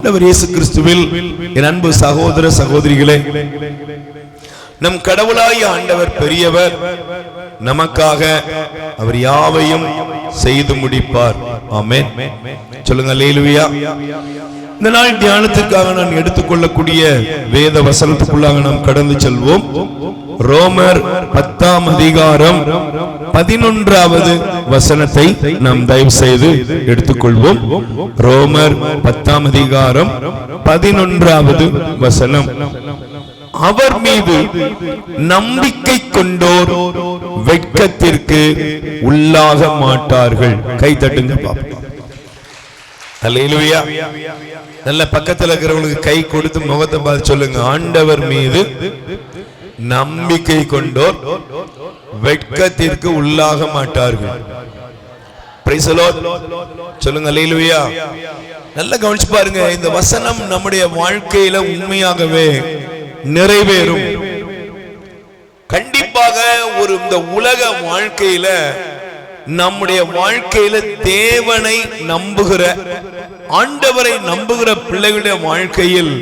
ஆண்டவர் இயேசு கிறிஸ்துவில் என் அன்பு சகோதர சகோதரிகளே, நம் கடவுளாய் ஆண்டவர் பெரியவர், நமக்காக அவர் யாவையும் செய்து முடிப்பார். ஆமென். சொல்லுங்க அல்லேலூயா. இந்த நாள் தியானத்திற்காக நான் எடுத்துக்கொள்ளக்கூடிய வேத வசனத்துக்குள்ளாக நாம் கடந்து செல்வோம். ரோமர் 10ஆம் அதிகாரம் 11வது வசனத்தை நாம் தயவு செய்து எடுத்துக்கொள்வோம். ரோமர் 10ஆம் அதிகாரம் 11வது வசனம். அவர் மீது நம்பிக்கை கொண்டோர் வெட்கத்திற்கு உள்ளாக மாட்டார்கள். கை தட்டுங்க பாப்போம். அல்லேலூயா. நல்ல பக்கத்துல இருக்கிறவங்களுக்கு கை கொடுத்து முகத்தை பார்த்து சொல்லுங்க, ஆண்டவர் மீது நம்பிக்கை கொண்டோர் வெட்கத்திற்கு உள்ளாக மாட்டார்கள். Price the Lord. சொல்லுங்க அல்லேலூயா. நல்ல கவனிச்சு பாருங்க, இந்த வசனம் நம்முடைய வாழ்க்கையில உண்மையாகவே நிறைவேறும். கண்டிப்பாக ஒரு இந்த உலக வாழ்க்கையில, நம்முடைய வாழ்க்கையில தேவனை நம்புகிற, ஆண்டவரை நம்புகிற பிள்ளைகளுடைய வாழ்க்கையில்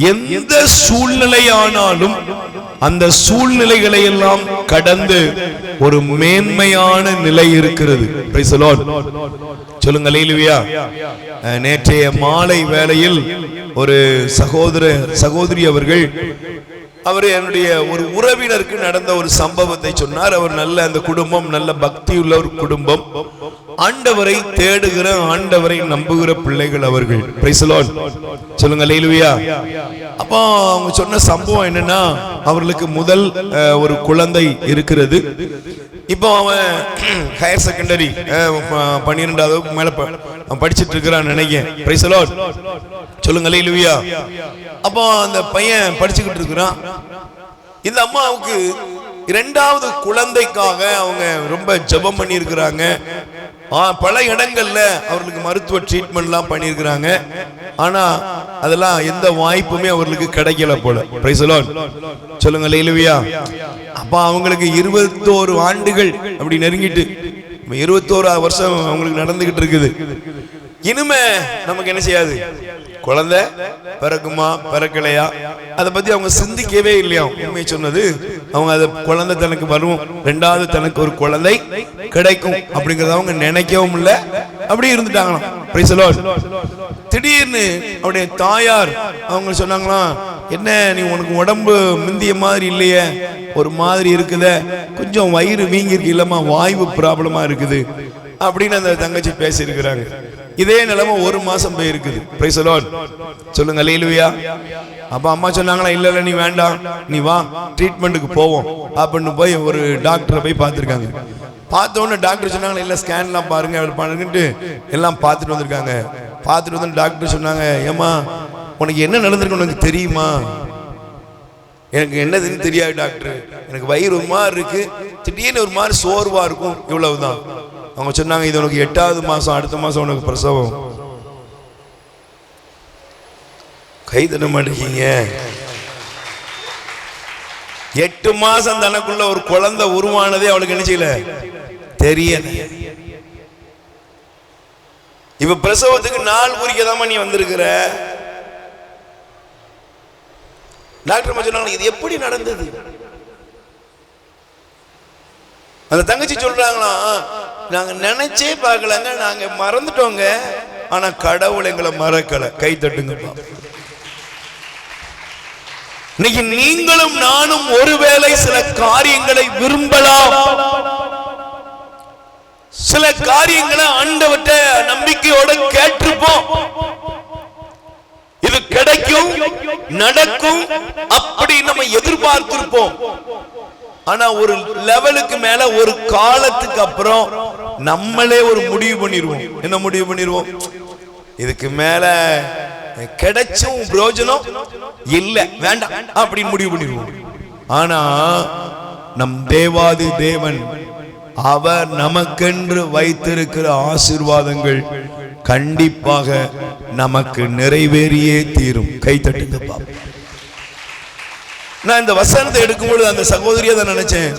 எந்த சூழ்நிலையானாலும் அந்த சூழ்நிலைகளை எல்லாம் கடந்து ஒரு மேன்மையான நிலை இருக்கிறது. Price the Lord. சொல்லுங்க அல்லேலூயா. நேற்றைய மாலை வேளையில் ஒரு சகோதரி அவர்கள் என்னுடைய ஒரு உறவினருக்கு நடந்த ஒரு சம்பவத்தை சொன்னார். அவர் நல்ல அந்த குடும்பம் நல்ல பக்தி உள்ள ஒரு குடும்பம், ஆண்டவரை தேடுகிற, ஆண்டவரை நம்புகிற பிள்ளைகள் அவர்கள். Price the Lord. சொல்லுங்க அல்லேலூயா. அப்ப அவங்க சொன்ன சம்பவம் என்னன்னா, அவர்களுக்கு முதல் ஒரு குழந்தை இருக்கிறது. இப்போ அவன் ஹையர் செகண்டரி 12வது மேல படிச்சிட்டு இருக்கிறான்னு நினைக்கிறேன். Price the Lord. சொல்லுங்க அல்லேலூயா. அப்போ அந்த பையன் படிச்சுக்கிட்டு இருக்கிறான். இந்த அம்மாவுக்கு 2வது குழந்தைக்காக அவங்க ரொம்ப ஜெபம் பண்ணி இருக்கிறாங்க. பல இடங்கள்ல அவர்களுக்கு மருத்துவ ட்ரீட்மெண்ட்லாம் பண்ணியிருக்கிறாங்க. ஆனா அதெல்லாம் எந்த வாய்ப்புமே அவர்களுக்கு கிடைக்கல போல. Price the Lord. சொல்லுங்க அல்லேலூயா. அப்ப அவங்களுக்கு 21 ஆண்டுகள் அப்படி நெருங்கிட்டு 21 வருஷம் அவங்களுக்கு நடந்துகிட்டு இருக்குது. இனிமே நமக்கு என்ன செய்யாது, குழந்தை பிறக்குமா பிறக்கலையா அதை பத்தி அவங்க சிந்திக்கவே இல்லையா. உண்மை சொன்னது, அவங்க அது குழந்தை தனக்கு வரும், 2வது தனக்கு ஒரு குழந்தை கிடைக்கும் அப்படிங்கறத அவங்க நினைக்கவும் இல்லை, அப்படி இருந்துட்டாங்களாம். Price the Lord. திடீர்னு அவருடைய தாயார் அவங்க சொன்னாங்களாம், என்ன நீ உனக்கு உடம்பு முந்திய மாதிரி இல்லையே, ஒரு மாதிரி இருக்குதே, கொஞ்சம் வயிறு வீங்கி இருக்கு, இல்லம்மா வாய்வு ப்ராப்ளமா இருக்குது அப்படின்னு அந்த தங்கச்சி பேசி இருக்கிறாங்க. இதே நிலைமை 1 மாசம் போயிருக்குது. Price the Lord. சொல்லுங்க அல்லேலூயா. அப்ப அம்மா சொன்னாங்களா, இல்ல இல்ல நீ வேண்டாம், நீ வா ட்ரீட்மெண்ட்டுக்கு போவோம் அப்படின்னு போய் ஒரு டாக்டரை போய் பார்த்துருக்காங்க. பார்த்த உடனே டாக்டர் சொன்னாங்க, இல்ல ஸ்கேன்லாம் பாருங்க பாருங்கன்ட்டு எல்லாம் பார்த்துட்டு வந்திருக்காங்க. பார்த்துட்டு வந்து டாக்டர் சொன்னாங்க, ஏமா உனக்கு என்ன நடந்திருக்கு உனக்கு தெரியுமா? எனக்கு என்னதுன்னு தெரியாது டாக்டர், எனக்கு வயிறு ஒரு மாதிரி இருக்கு, திடீர்னு ஒரு மாதிரி சோர்வா இருக்கும், இவ்வளவுதான். அவங்க சொன்னாங்க, இது உனக்கு 8வது மாசம், அடுத்த மாசம் உனக்கு பிரசவம். கை தட்ட மாட்டீங்க. 8 மாசம் தனக்குள்ள ஒரு குழந்தை உருவானதே அவளுக்கு என்ன செய்யல, தெரியல. இப்ப பிரசவத்துக்கு நாள் குறிக்கதாம நீ வந்திருக்கிற. டாக்டர் சொன்னாங்க, இது எப்படி நடந்தது? அந்த தங்கச்சி சொல்றாங்களா, நாங்க நினைச்சே பார்க்கலங்க, நாங்க மறந்துட்டோங்க, ஆனா கடவுள் எங்களை மறக்கல. கை தட்டுங்க. இன்னைக்கு நீங்களும் நானும் ஒருவேளை சில காரியங்களை விரும்பலாம், சில காரியங்களை ஆண்டவர்ட்ட நம்பிக்கையோட கேட்டிருப்போம், இது கிடைக்கும் நடக்கும் அப்படி நம்ம எதிர்பார்த்திருப்போம். ஆனா ஒரு லெவலுக்கு மேல, ஒரு காலத்துக்கு அப்புறம் நம்மளே ஒரு முடிவு பண்ணிடுவோம். என்ன முடிவு பண்ணிடுவோம்? இதுக்கு மேல கிடைச்சும் பிரயோஜனம் இல்ல, வேண்டாம் அப்படின்னு முடிவு பண்ணிடுவோம். ஆனா நம் தேவாதி தேவன், அவர் நமக்கென்று வைத்திருக்கிற ஆசீர்வாதங்கள் கண்டிப்பாக நமக்கு நிறைவேறியே தீரும். கை தட்டுங்க பாப்போம். நான் இந்த வசனத்தை எடுக்கும்போது அந்த சகோதரியை தான் நினைச்சேன்.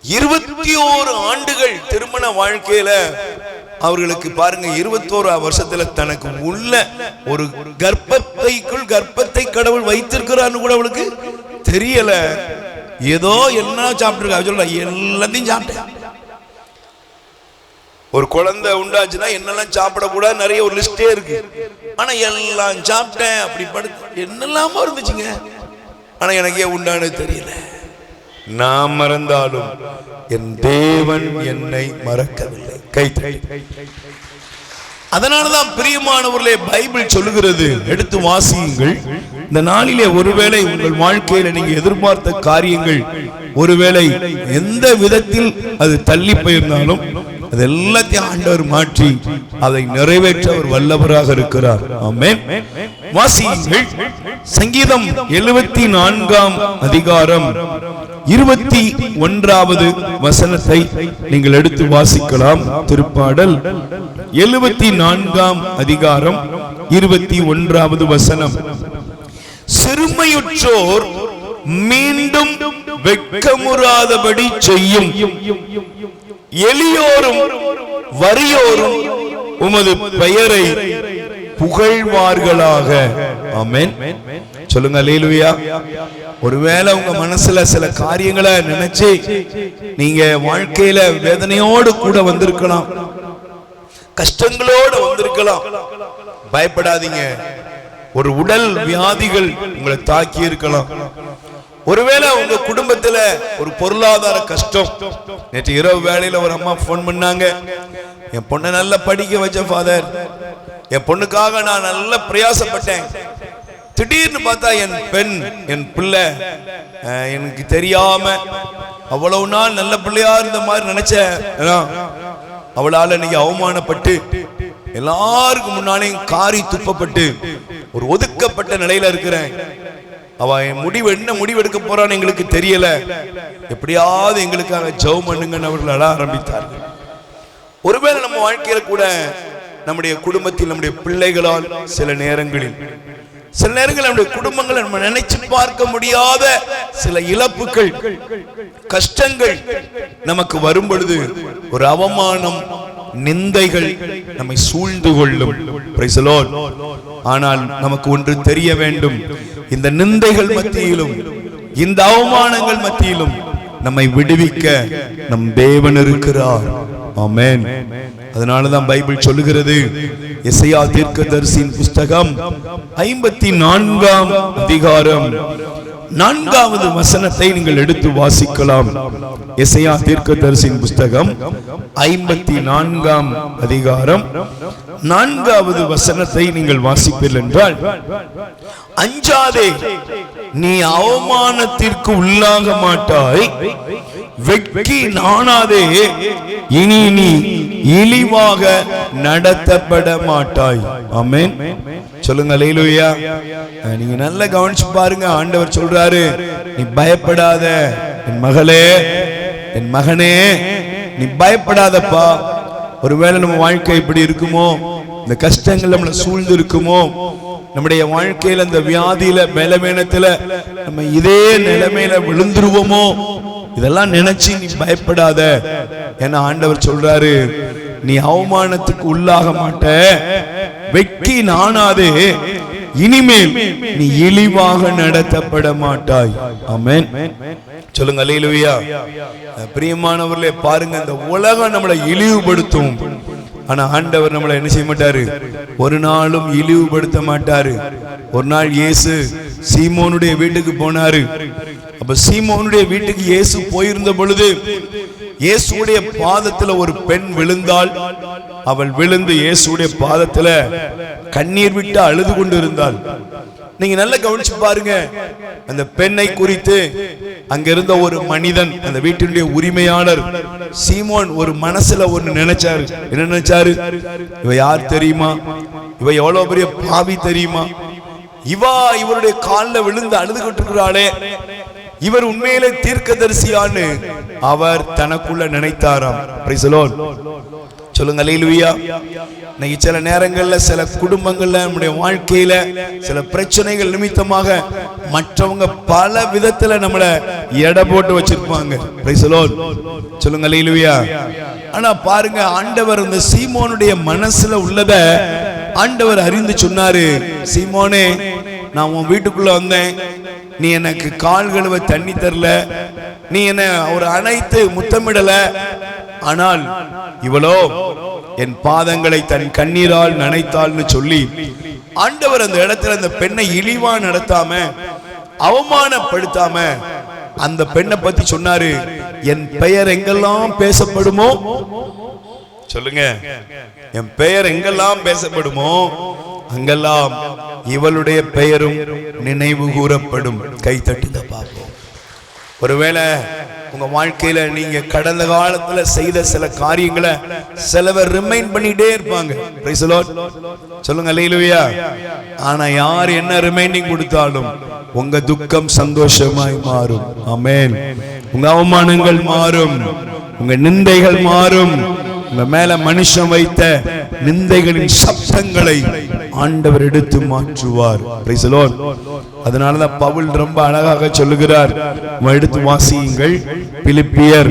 21 ஆண்டுகள் திருமண வாழ்க்கையில அவர்களுக்கு பாருங்க 21 வருஷத்துல தனக்கு உள்ள ஒரு கர்ப்பத்தை கடவுள் வைத்திருக்கிறான்னு கூட அவளுக்கு தெரியல. ஏதோ என்ன சாப்பிட்டு சொல்ல, எல்லாத்தையும் சாப்பிட்டேன். ஒரு குழந்தை உண்டாச்சுன்னா என்னெல்லாம் சாப்பிடக்கூடாது நிறைய ஒரு லிஸ்டே இருக்கு. ஆனா எல்லாம் சாப்பிட்டேன், அப்படி படுத்து என்னெல்லாமோ இருந்துச்சுங்க. ஆனா எனக்கு ஏன் உண்டானது தெரியல. நான் மறந்தாலும் என் தேவன் என்னை மறக்கவில்லை. கைத்தட்டி. அதனாலதான் பிரியமானவர்களே, பைபிள் சொல்லுகிறது, எடுத்து வாசியுங்கள். இந்த நாளிலே ஒருவேளை உங்கள் வாழ்க்கையில நீங்க எதிர்பார்த்த காரியங்கள் ஒருவேளை எந்த விதத்தில் அது தள்ளி போயிருந்தாலும் அது எல்லாத்தையும் ஆண்டவர் மாற்றி அதை நிறைவேற்ற அவர் வல்லவராக இருக்கிறார். ஆமென். வாசியுங்கள். சங்கீதம் 74ஆம் அதிகாரம் 21வது வசனத்தை நீங்கள் எடுத்து வாசிக்கலாம். திருப்பாடல் 74ஆம் அதிகாரம் 21வது வசனம். சிறுமையுற்றோர் மீண்டும் வெட்கமுறாதபடி செய்யும், எளியோரும் வறியோரும் உமது பெயரை புகழ்வார்களாக. ஆமென். சொல்லுங்க அல்லேலூயா. ஒருவேளை உங்க மனசுல சில காரியங்களை நினைச்சு நீங்க வாழ்க்கையில வேதனையோடு கூட வந்திருக்கலாம், கஷ்டங்களோடு வந்திருக்கலாம். பயப்படாதீங்க. ஒரு உடல் வியாதிகள் உங்களை தாக்கி இருக்கலாம். ஒருவேளை உங்க குடும்பத்துல ஒரு பொருளாதார கஷ்டம். நேற்று இரவு வேளையில ஒரு அம்மா போன் பண்ணாங்க, என் பொண்ணை நல்லா படிக்க வச்ச ஃபாதர், என் பொண்ணுக்காக நான் நல்லா பிரயாசப்பட்டேன். திடீர்னு பார்த்தா என் பிள்ளை எனக்கு தெரியாம அவ்வளவு நாள் நல்ல பிள்ளையா இருந்த மாதிரி நினைச்ச, அவளால இன்னைக்கு அவமானப்பட்டு எல்லாருக்கும் முன்னாலேயும் காரி துப்பப்பட்டு ஒரு ஒதுக்கப்பட்ட நிலையில இருக்கிறேன். அவ என்ன முடிவு எடுக்க போறான்னு எங்களுக்கு தெரியல, எப்படியாவது எங்களுக்காக ஜெபம் பண்ணுங்கன்னு அவர்கள் அழ ஆரம்பித்தார்கள். ஒருவேளை நம்ம வாழ்க்கையில கூட நம்முடைய குடும்பத்தில் நம்முடைய பிள்ளைகளால் சில நேரங்களில் நம்முடைய குடும்பங்களை நம்ம நினைச்சு பார்க்க முடியாத சில இழப்புகள், கஷ்டங்கள் நமக்கு வரும் பொழுது ஒரு அவமானம், நிந்தைகள் நம்மை சூழ்ந்து கொள்ளும். Price the Lord. ஆனால் நமக்கு ஒன்று தெரிய வேண்டும், இந்த நிந்தைகள் மத்தியிலும் இந்த அவமானங்கள் மத்தியிலும் நம்மை விடுவிக்க நம் தேவன் இருக்கிறார். ஆமென். அதனாலதான் பைபிள் சொல்லுகிறது, எசையா தீர்க்கதரிசியின் புஸ்தகம் 54ஆம் அதிகாரம் 4வது வசனத்தை நீங்கள் எடுத்து வாசிக்கலாம். எசையா தீர்க்கதரிசியின் புஸ்தகம் 54ஆம் அதிகாரம் 4வது வசனத்தை நீங்கள் வாசிப்பீர்கள் என்றால், அஞ்சாதே, நீ அவமானத்திற்கு உள்ளாக மாட்டாய், வெட்கி நாணாதே, இனி நீ இழிவாக நடத்தப்பட மாட்டாய். ஆமென். சொல்லுங்க அல்லேலூயா. நீங்க நல்லா கவனிச்சு பாருங்க. ஆண்டவர் சொல்றாரு, நீ பயப்படாத என் மகளே, என் மகனே, நீ பயப்படாதப்பா. ஒருவேளை நம்ம வாழ்க்கை இப்படி இருக்குமோ, இந்த கஷ்டங்கள் நம்மளை சூழ்ந்து இருக்குமோ, நம்முடைய வாழ்க்கையில இந்த வியாதியில பலவீனத்துல நம்ம இதே நிலைமையில விழுந்துருவோமோ, இதெல்லாம் நினைச்சு நீ பயப்படாத. ஏன்னா ஆண்டவர் சொல்றாரு, நீ அவமானத்துக்கு உள்ளாக மாட்ட, வெட்கி நாணாதே, இனிமேல் நீ இழிவாக நடத்தப்பட மாட்டாய். ஆமென். சொல்லுங்க அல்லேலூயா. பிரியமானவர்களே, பாருங்க, இந்த உலகம் நம்மளை இழிவுபடுத்தும். ஆனா ஆண்டவர் நம்மளை என்ன செய்ய மாட்டாரு, ஒரு நாளும் இழிவுபடுத்த மாட்டாரு. ஒரு நாள் இயேசு சீமோனுடைய வீட்டுக்கு போனாரு. அப்ப சீமோனுடைய வீட்டுக்கு இயேசு போயிருந்த பொழுது இயேசுடைய பாதத்துல ஒரு பெண் விழுந்தாள். அவள் விழுந்து இயேசுடைய பாதத்துல கண்ணீர் விட்டு அழுது கொண்டு இருந்தாள். நீங்க நல்லா கவனிச்சு பாருங்க. அந்த பெண்ணை குறித்து அங்க இருந்த ஒரு மனிதன், அந்த வீட்டினுடைய உரிமையாளர் சீமோன், ஒரு மனசுல ஒன்னு நினைச்சாரு. என்ன நினைச்சாரு? இவ யார் தெரியுமா? இவ எவ்வளவு பெரிய பாவி தெரியுமா? இவருடைய காலில் விழுந்து அழுது கொண்டிருக்கிறாளே, இவர் உண்மையிலே தீர்க்கதரிசியான்னு அவர் தனக்குள்ள நினைத்தாராம். Price the Lord. சொல்லுங்க அல்லேலூயா. இன்னைக்கு சில நேரங்கள்ல சில குடும்பங்கள்ல நம்முடைய வாழ்க்கையில சில பிரச்சனைகள் நிமித்தமாக மற்றவங்க பல விதத்துல நம்மள எடை போட்டு வச்சிருப்பாங்க. Price the Lord. சொல்லுங்க அல்லேலூயா. ஆனா பாருங்க, ஆண்டவர் இந்த சீமோனுடைய மனசுல உள்ளத ஆண்டவர் அறிந்து சொன்னாரு. சீமோனே, நான் உன் வீட்டுக்குள்ள வந்தேன், நீ எனக்கு கால் கழுவ தண்ணி தரல, நீ என்ன ஒரு அணைத்து முத்தமிடல, ஆனால் இவளோ என் பாதங்களை தன் கண்ணீரால் நனைத்தாள்னு சொல்லி ஆண்டவர் அந்த இடத்துல அந்த பெண்ணை இழிவா நடத்தாம அவமானப்படுத்தாம அந்த பெண்ணை பத்தி சொன்னாரு. என் பெயர் எங்கெல்லாம் பேசப்படுமோ, சொல்லுங்க, என் பெயர் எங்கெல்லாம் பேசப்படுமோ அங்கெல்லாம் இவளுடைய பெயரும் நினைவு கூறப்படும். கை தட்டுங்க பார்ப்போம். ஒருவேளை உங்க வாழ்க்கையில நீங்க கடந்த காலத்துல செய்த சில காரியங்களை சிலவர் ரிமைண்ட் பண்ணிட்டே இருப்பாங்க. பிரைஸ் தி லார்ட், சொல்லுங்க அல்லேலூயா. ஆனா யார் என்ன ரிமைண்டிங் கொடுத்தாலும் உங்க துக்கம் சந்தோஷமாய் மாறும். ஆமென். உங்க அவமானங்கள் மாறும், உங்க நிந்தைகள் மாறும். உங்க மேல மனுஷன் வைத்த நிந்தைகளின் சப்தங்களை ஆண்டவர் எடுத்து மாற்றுவார். Price the Lord. அதனாலதான் பவுல் ரொம்ப அழகாக சொல்லுகிறார், எடுத்து வாசியுங்கள். பிலிப்பியர்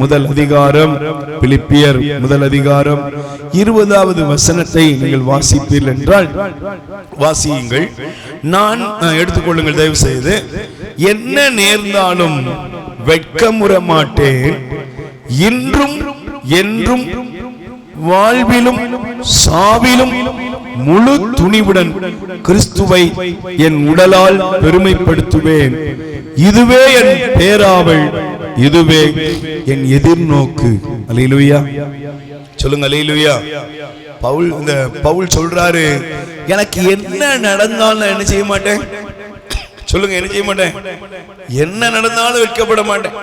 முதல் அதிகாரம், பிலிப்பியர் முதல் அதிகாரம் 20வது வசனத்தை நீங்கள் வாசிப்பீர்கள் என்றால் வாசியுங்கள். நான் எடுத்துக்கொள்ளுங்கள் தயவு செய்து. என்ன நேர்ந்தாலும் வெட்கமுற மாட்டேன், இன்றும் என்றும் வாழ்விலும் சாவிலும் முழு துணிவுடன் கிறிஸ்துவை என் உடலால் பெருமைப்படுத்துவேன். இதுவே என் பேராவல், இதுவே என் எதிர்நோக்கு. அல்லேலூயா, சொல்லுங்க அல்லேலூயா. பவுல் சொல்றாரு, எனக்கு என்ன நடந்தாலும் என்ன செய்ய மாட்டேன், சொல்லுங்க, என்ன செய்ய மாட்டேன், என்ன நடந்தாலும் வெட்கப்பட மாட்டேன்,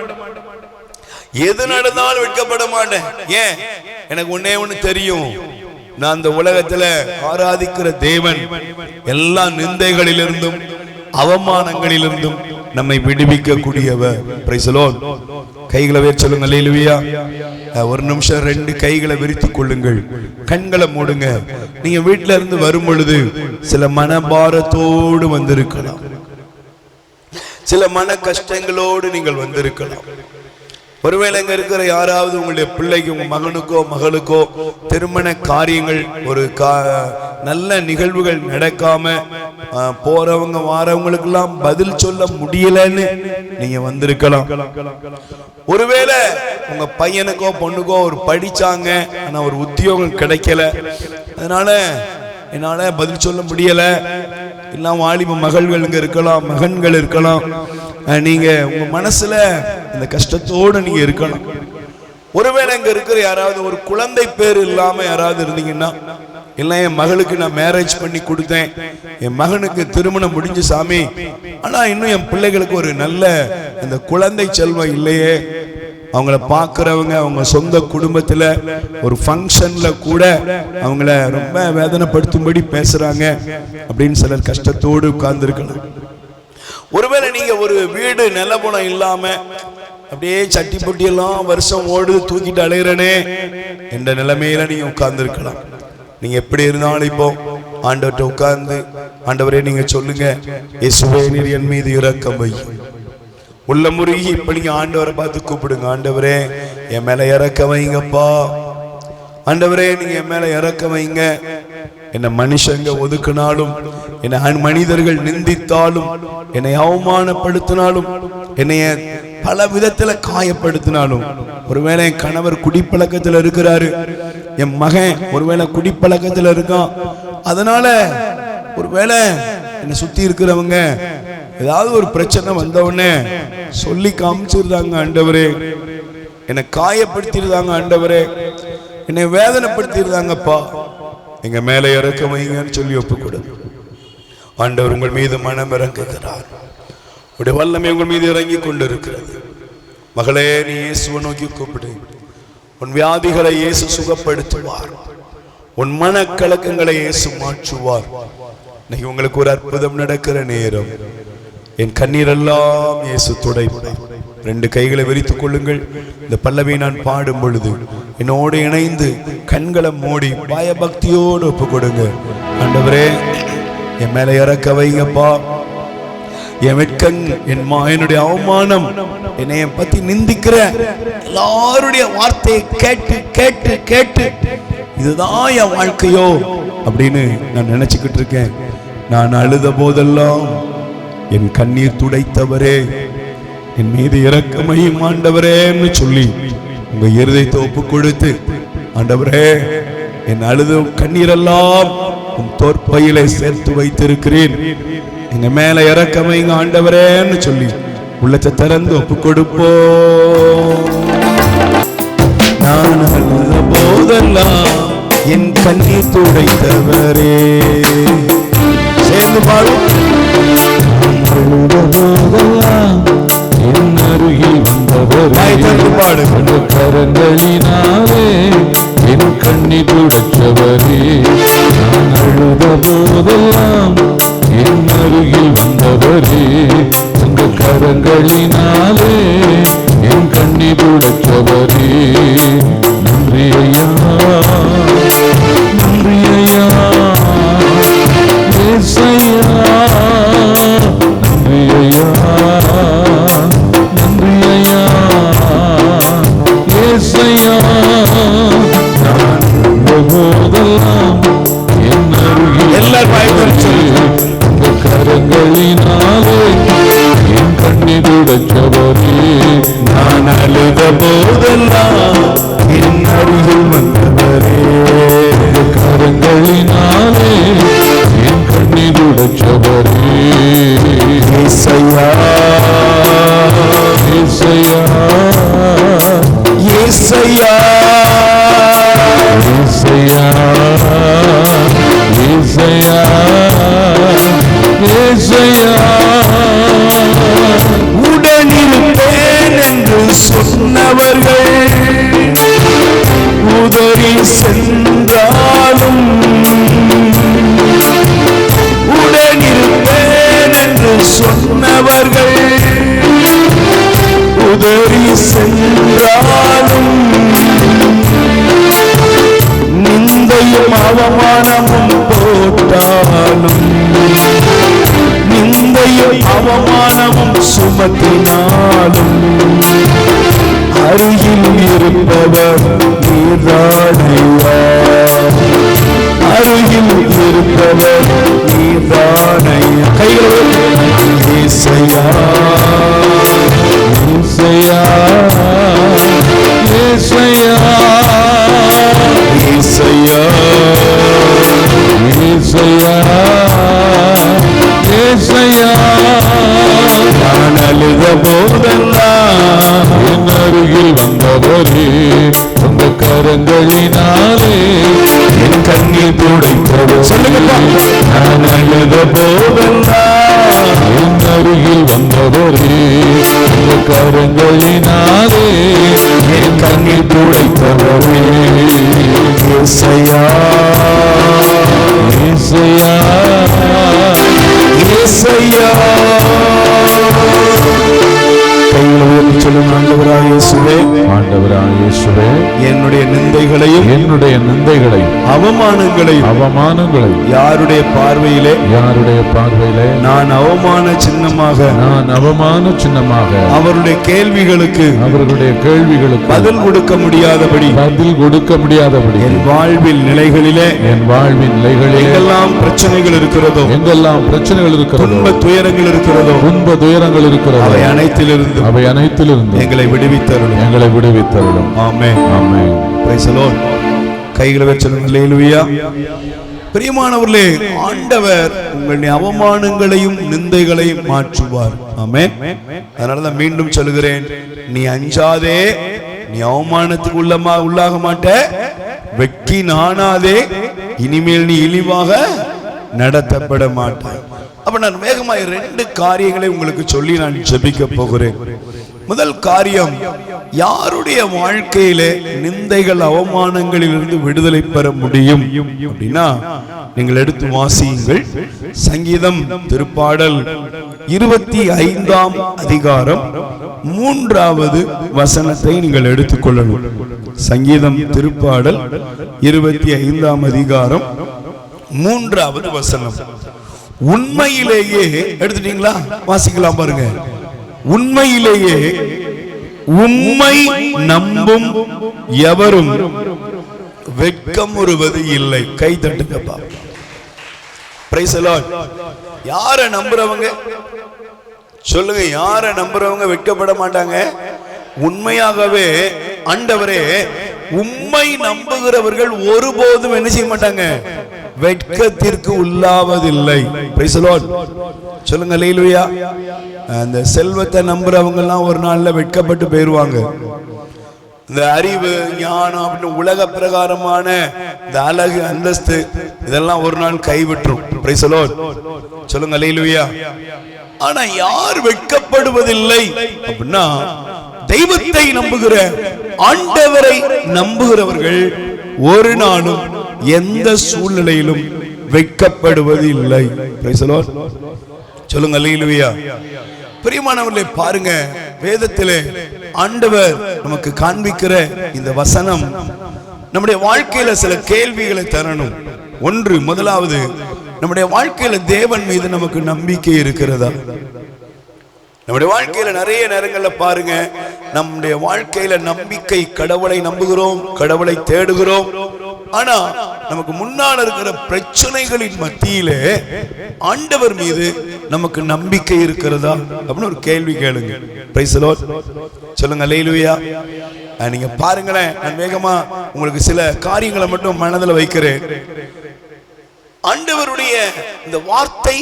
எது நடந்தாலும் வெட்கப்பட மாட்டேன். ஏன்? எனக்கு ஒன்னே ஒண்ணு தெரியும், நான் அந்த உலகத்துல ஆராதிக்கிற தேவன் எல்லா நிந்தைகளிலிருந்தும் அவமானங்களிலிருந்தும் நம்மை விடுவிக்க கூடியவர். Praise the Lord. கைகளை உயர்த்தி சொல்லுங்க அல்லேலூயா. ஒரு நிமிஷம் 2 கைகளை விரித்துக் கொள்ளுங்கள், கண்களை மூடுங்க. நீங்க வீட்டுல இருந்து வரும் பொழுது சில மனபாரத்தோடு வந்திருக்கலாம், சில மன கஷ்டங்களோடு நீங்கள் வந்திருக்கலாம். ஒருவேளை இங்க இருக்கிற யாராவது உங்களுடைய பிள்ளைக்கு, உங்க மகனுக்கோ மகளுக்கோ திருமண காரியங்கள், ஒரு நல்ல நிகழ்வுகள் நடக்காம போறவங்க வாரவங்களுக்கு எல்லாம் பதில் சொல்ல முடியலன்னு நீங்க வந்திருக்கலாம். ஒருவேளை உங்க பையனுக்கோ பொண்ணுக்கோ ஒரு படிச்சாங்க, ஆனா ஒரு உத்தியோகம் கிடைக்கல, அதனால என்னால பதில் சொல்ல முடியல. எல்லாம் வாலிப மகள்கள் இங்க இருக்கலாம், மகன்கள் இருக்கலாம். நீங்க உங்க மனசுல இந்த கஷ்டத்தோடு நீங்க இருக்கலாம். ஒருவேளை இங்க இருக்கிற யாராவது ஒரு குழந்தை பேர் இல்லாம யாராவது இருந்தீங்கன்னா, இல்ல என் மகளுக்கு நான் மேரேஜ் பண்ணி கொடுத்தேன், என் மகனுக்கு திருமணம் முடிஞ்சு சாமி, ஆனா இன்னும் என் பிள்ளைகளுக்கு ஒரு நல்ல இந்த குழந்தை செல்வம் இல்லையே, அவங்கள பாக்குறவங்க அவங்க சொந்த குடும்பத்துல ஒரு ஃபங்க்ஷன்ல கூட அவங்கள ரொம்ப வேதனைப்படுத்தும்படி பேசுறாங்க அப்படின்னு சிலர் கஷ்டத்தோடு உட்கார்ந்து இருக்கலாம். ஒருவேளை நீங்க ஒரு வீடு நிலபுலம் இல்லாம அப்படியே சட்டி பொட்டி எல்லாம் வருஷம் ஓடுது தூக்கிட்டு அலையிறனே என்ற நிலைமையில நீங்க உட்கார்ந்து இருக்கலாம். நீங்க எப்படி இருந்தாலும் இப்போ ஆண்டவர்கிட்ட உட்கார்ந்து, ஆண்டவரே நீங்க சொல்லுங்க, இயேசுவே நீர் என் மீது இரக்கம் வையும். உள்ள முருகி இப்ப நீங்க ஆண்டவரை பார்த்து கூப்பிடுங்க, ஆண்டவரே என் மேல இறக்க வைங்கப்பா, ஆண்டவரே நீங்க என் மேல இறக்க வைங்க. என்னை மனுஷங்க ஒதுக்கினாலும், என்னை மனிதர்கள் நிந்தித்தாலும், என்னை அவமானப்படுத்தினாலும், என்னைய பல விதத்துல காயப்படுத்தினாலும், ஒருவேளை என் கணவர் குடிப்பழக்கத்துல இருக்கிறாரு, என் மகன் ஒருவேளை குடிப்பழக்கத்துல இருக்கான், அதனால ஒருவேளை என்னை சுத்தி இருக்கிறவங்க ஏதாவது ஒரு பிரச்சனை வந்தவுடனே சொல்லி காமிச்சிருந்தாங்க, ஆண்டவரே என்னை காயப்படுத்திருந்தாங்க, ஆண்டவரே என்னை வேதனைப்படுத்திருந்தாங்கப்பா, எங்க மேல இறக்க வைங்கன்னு சொல்லி ஒப்புக்கொடு. ஆண்டவர் உங்கள் மீது மனம் இறங்குகிறார், உடைய வல்லமை உங்கள் மீது இறங்கி கொண்டிருக்கிறது. மகளே, நீ இயேசுவை நோக்கி கூப்பிடு. உன் வியாதிகளை இயேசு சுகப்படுத்துவார், உன் மனக்கலக்கங்களை இயேசு மாற்றுவார். இன்னைக்கு உங்களுக்கு ஒரு அற்புதம் நடக்கிற நேரம். என் கண்ணீரெல்லாம் இயேசு துடைப்பார். 2 கைகளை விரித்துக் கொள்ளுங்கள். இந்த பல்லவி நான் பாடும் பொழுது என்னோடு இணைந்து கண்களை மூடி பயபக்தியோடு ஒப்பு கொடுங்க. ஆண்டவரே என் மேல இறக்க வைங்கப்பா, என் வெட்கம், என்னுடைய அவமானம், என்னைய பத்தி நிந்திக்கிற எல்லாருடைய வார்த்தையை கேட்டு கேட்டு கேட்டு இதுதான் என் வாழ்க்கையோ அப்படின்னு நான் நினைச்சுக்கிட்டு இருக்கேன். நான் அழுத போதெல்லாம் என் கண்ணீர் துடைத்தவரே, என் மீது இரக்கமையும் ஆண்டவரேன்னு சொல்லி உங்க இருதயத்தை ஒப்பு கொடுத்து, ஆண்டவரே என் அழுத கண்ணீரெல்லாம் உன் தோற்பையிலே சேர்த்து வைத்திருக்கிறேன், எங்க மேல இரக்கமைங்க ஆண்டவரேன்னு சொல்லி உள்ளத்தை திறந்து ஒப்பு கொடுப்போம். நான் அழுத போதெல்லாம் என் கண்ணீர் துடைத்தவரே, சேர்ந்து பாடும். என் அருகில் வந்தவரே, கரங்களினாலே என் கண்ணீர் துடைத்தவரே, நான் அழுத போதெல்லாம் என் அருகில் வந்தவரே, உங்க கரங்களினாலே என் கண்ணீர் துடைத்தவரே, நன்றி ஐயா, நன்றி ஐயா, ஏசையா, நன்றி ஐயா, நன்றி ஐயா, ஏசையா, நான் போதெல்லாம் என் அருகில் உங்க கரங்களினாலே என் கண்ணீர் துடைத்தவரே, நான் அழுத போதெல்லாம் என் அருகில் வந்தவரே, கரங்களினாலே என் கண்ணீர் துடைத்தவரே, ஏசையா, ஏசையா, ஏசையா, ஏசையா, ஏசையா, ஏசையா, உடனிருப்பேன் என்று சொன்னவர்கள் உதறி சென்றாலும், உடனிருப்பேன் என்று சொன்னவர்கள் உதறி சென்றாலும், நிந்தையும் அவமானமும் போட்டாலும், நிந்தையும் அவமானமும் சுமத்தினாலும், அருகில் இருப்பவர் நீர்தானையா, அருகில் இருப்பவர் நீர்தானையா. கைகள் ஏசையா, ஏசையா, ஏசையா, ஏசையா, ஏசையா, ஏசையா, நான் அழுத போதெல்லாம் என் அருகில் வந்தவரே, உங்க கரங்களினாலே என் கண்ணீர் துடைத்தவர். சொல்லுங்க, நான் அழுத போதெல்லாம் என் அருகில் வந்தவரே, உங்க கரங்களினாலே என் கண்ணீர் துடைத்தவரே, ஏசையா, ஏசையா, ஏசையா. கைகளை உயர்த்தி சொல்லுங்க, ஆண்டவராகிய இயேசுவே, ஆண்டவராகிய இயேசுவே, என்னுடைய நிந்தைகளையும் என்னுடைய நிந்தைகளையும் அவமானங்களையும் அவமானங்களையும் யாருடைய பார்வையிலே யாருடைய பார்வையிலே நான் அவமான சின்னமாக, நான் அவமான சின்னமாக, அவருடைய கேள்விகளுக்கு அவர்களுடைய கேள்விகளுக்கு பதில் கொடுக்க முடியாதபடி, பதில் கொடுக்க முடியாதபடி, என் வாழ்வில் நிலைகளிலே, என் வாழ்வின் நிலைகளிலே எங்கெல்லாம் பிரச்சனைகள் இருக்கிறதோ, எங்கெல்லாம் பிரச்சனைகள் இருக்கிறதோ, துன்ப துயரங்கள் இருக்கிறதோ, துன்ப துயரங்கள் இருக்கிறதோ, அவை அனைத்திலிருந்து அவை அனைத்திலிருந்து எங்களை விடுவித்தருளும். எங்களை விடுவித்தருளும். ஆமென், ஆமென். Praise the Lord. கைகளை வச்சு சொல்லுங்க, அல்லேலூயா. பிரியமானவர்களே, ஆண்டவர் உங்களுடைய அவமானங்களையும் நிந்தைகளையும் மாற்றுவார். ஆமென். அதனாலதான் மீண்டும் சொல்லுகிறேன், நீ அஞ்சாதே, நீ அவமானத்துக்கு உள்ளாக மாட்ட, வெட்கி நாணாதே, இனிமேல் நீ இழிவாக நடத்தப்பட மாட்டாய். அப்ப நான் வேகமாக 2 காரியங்களை உங்களுக்கு சொல்லி நான் ஜெபிக்க போகிறேன். முதல் காரியம், யாருடைய வாழ்க்கையிலே நிந்தைகள் அவமானங்களிலிருந்து விடுதலை பெற முடியும் அப்படின்னா, நீங்கள் எடுத்து வாசியுங்கள். சங்கீதம் திருப்பாடல் 25ஆம் அதிகாரம் 3வது வசனத்தை நீங்கள் எடுத்துக்கொள்ளணும். சங்கீதம் திருப்பாடல் 25ஆம் அதிகாரம் 3வது வசனம். உண்மையிலேயே எடுத்துட்டீங்களா? வாசிக்கலாம் பாருங்க. உண்மையிலேயே உம்மை நம்பும் எவரும் வெட்கமுறுவது இல்லை. கை தட்டுங்கப்பா. Praise the Lord. யாரை நம்புறவங்க சொல்லுங்க, யாரை நம்புறவங்க வெட்கப்பட மாட்டாங்க? உண்மையாகவே ஆண்டவரே உம்மை நம்புகிறவர்கள் ஒருபோதும் என்ன செய்ய மாட்டாங்க? வெட்கத்திற்கு உள்ளாவதில்லை. Praise the Lord. சொல்லுங்க அல்லேலூயா. அந்த செல்வத்தை நம்புறவங்க எல்லாம் ஒரு நாள்ல வெட்கப்பட்டு போயிருவாங்க. இந்த அறிவு ஞானம் அப்படின்னு உலக பிரகாரமான இந்த அழகு அந்தஸ்து இதெல்லாம் ஒரு நாள் கைவிட்டுரும். Price the Lord. சொல்லுங்க அல்லேலூயா. ஆனா யார் வெட்கப்படுவதில்லை அப்படின்னா தெய்வத்தை நம்புகிற ஆண்டவரை நம்புகிறவர்கள் ஒரு நாளும் எந்த சூழ்நிலையிலும் வெட்கப்படுவது இல்லை. Price the Lord. சொல்லுங்க அல்லேலூயா. பிரியமானவர்களே, பாருங்க, வேதத்திலே ஆண்டவர் நமக்கு காண்பிக்கிற இந்த வசனம் நம்முடைய வாழ்க்கையில சில கேள்விகளை தரணும். ஒன்று, முதலாவது, நம்முடைய வாழ்க்கையில தேவன் மீது நமக்கு நம்பிக்கை இருக்கிறதா? நம்முடைய வாழ்க்கையில நிறைய நேரங்கள்ல பாருங்க, நம்முடைய வாழ்க்கையில நம்பிக்கை, கடவுளை நம்புகிறோம், கடவுளை தேடுகிறோம். ஆனா நமக்கு முன்னால் இருக்கிற பிரச்சனைகளின் மத்தியிலே ஆண்டவர் மீது நமக்கு நம்பிக்கை இருக்கிறதா அப்படின்னு ஒரு கேள்வி கேளுங்க. Price the Lord. சொல்லுங்க அல்லேலூயா. நீங்க பாருங்களேன், நான் வேகமா உங்களுக்கு சில காரியங்களை மட்டும் மனதில் வைக்கிறேன். ஆண்டவருடைய இந்த வார்த்தை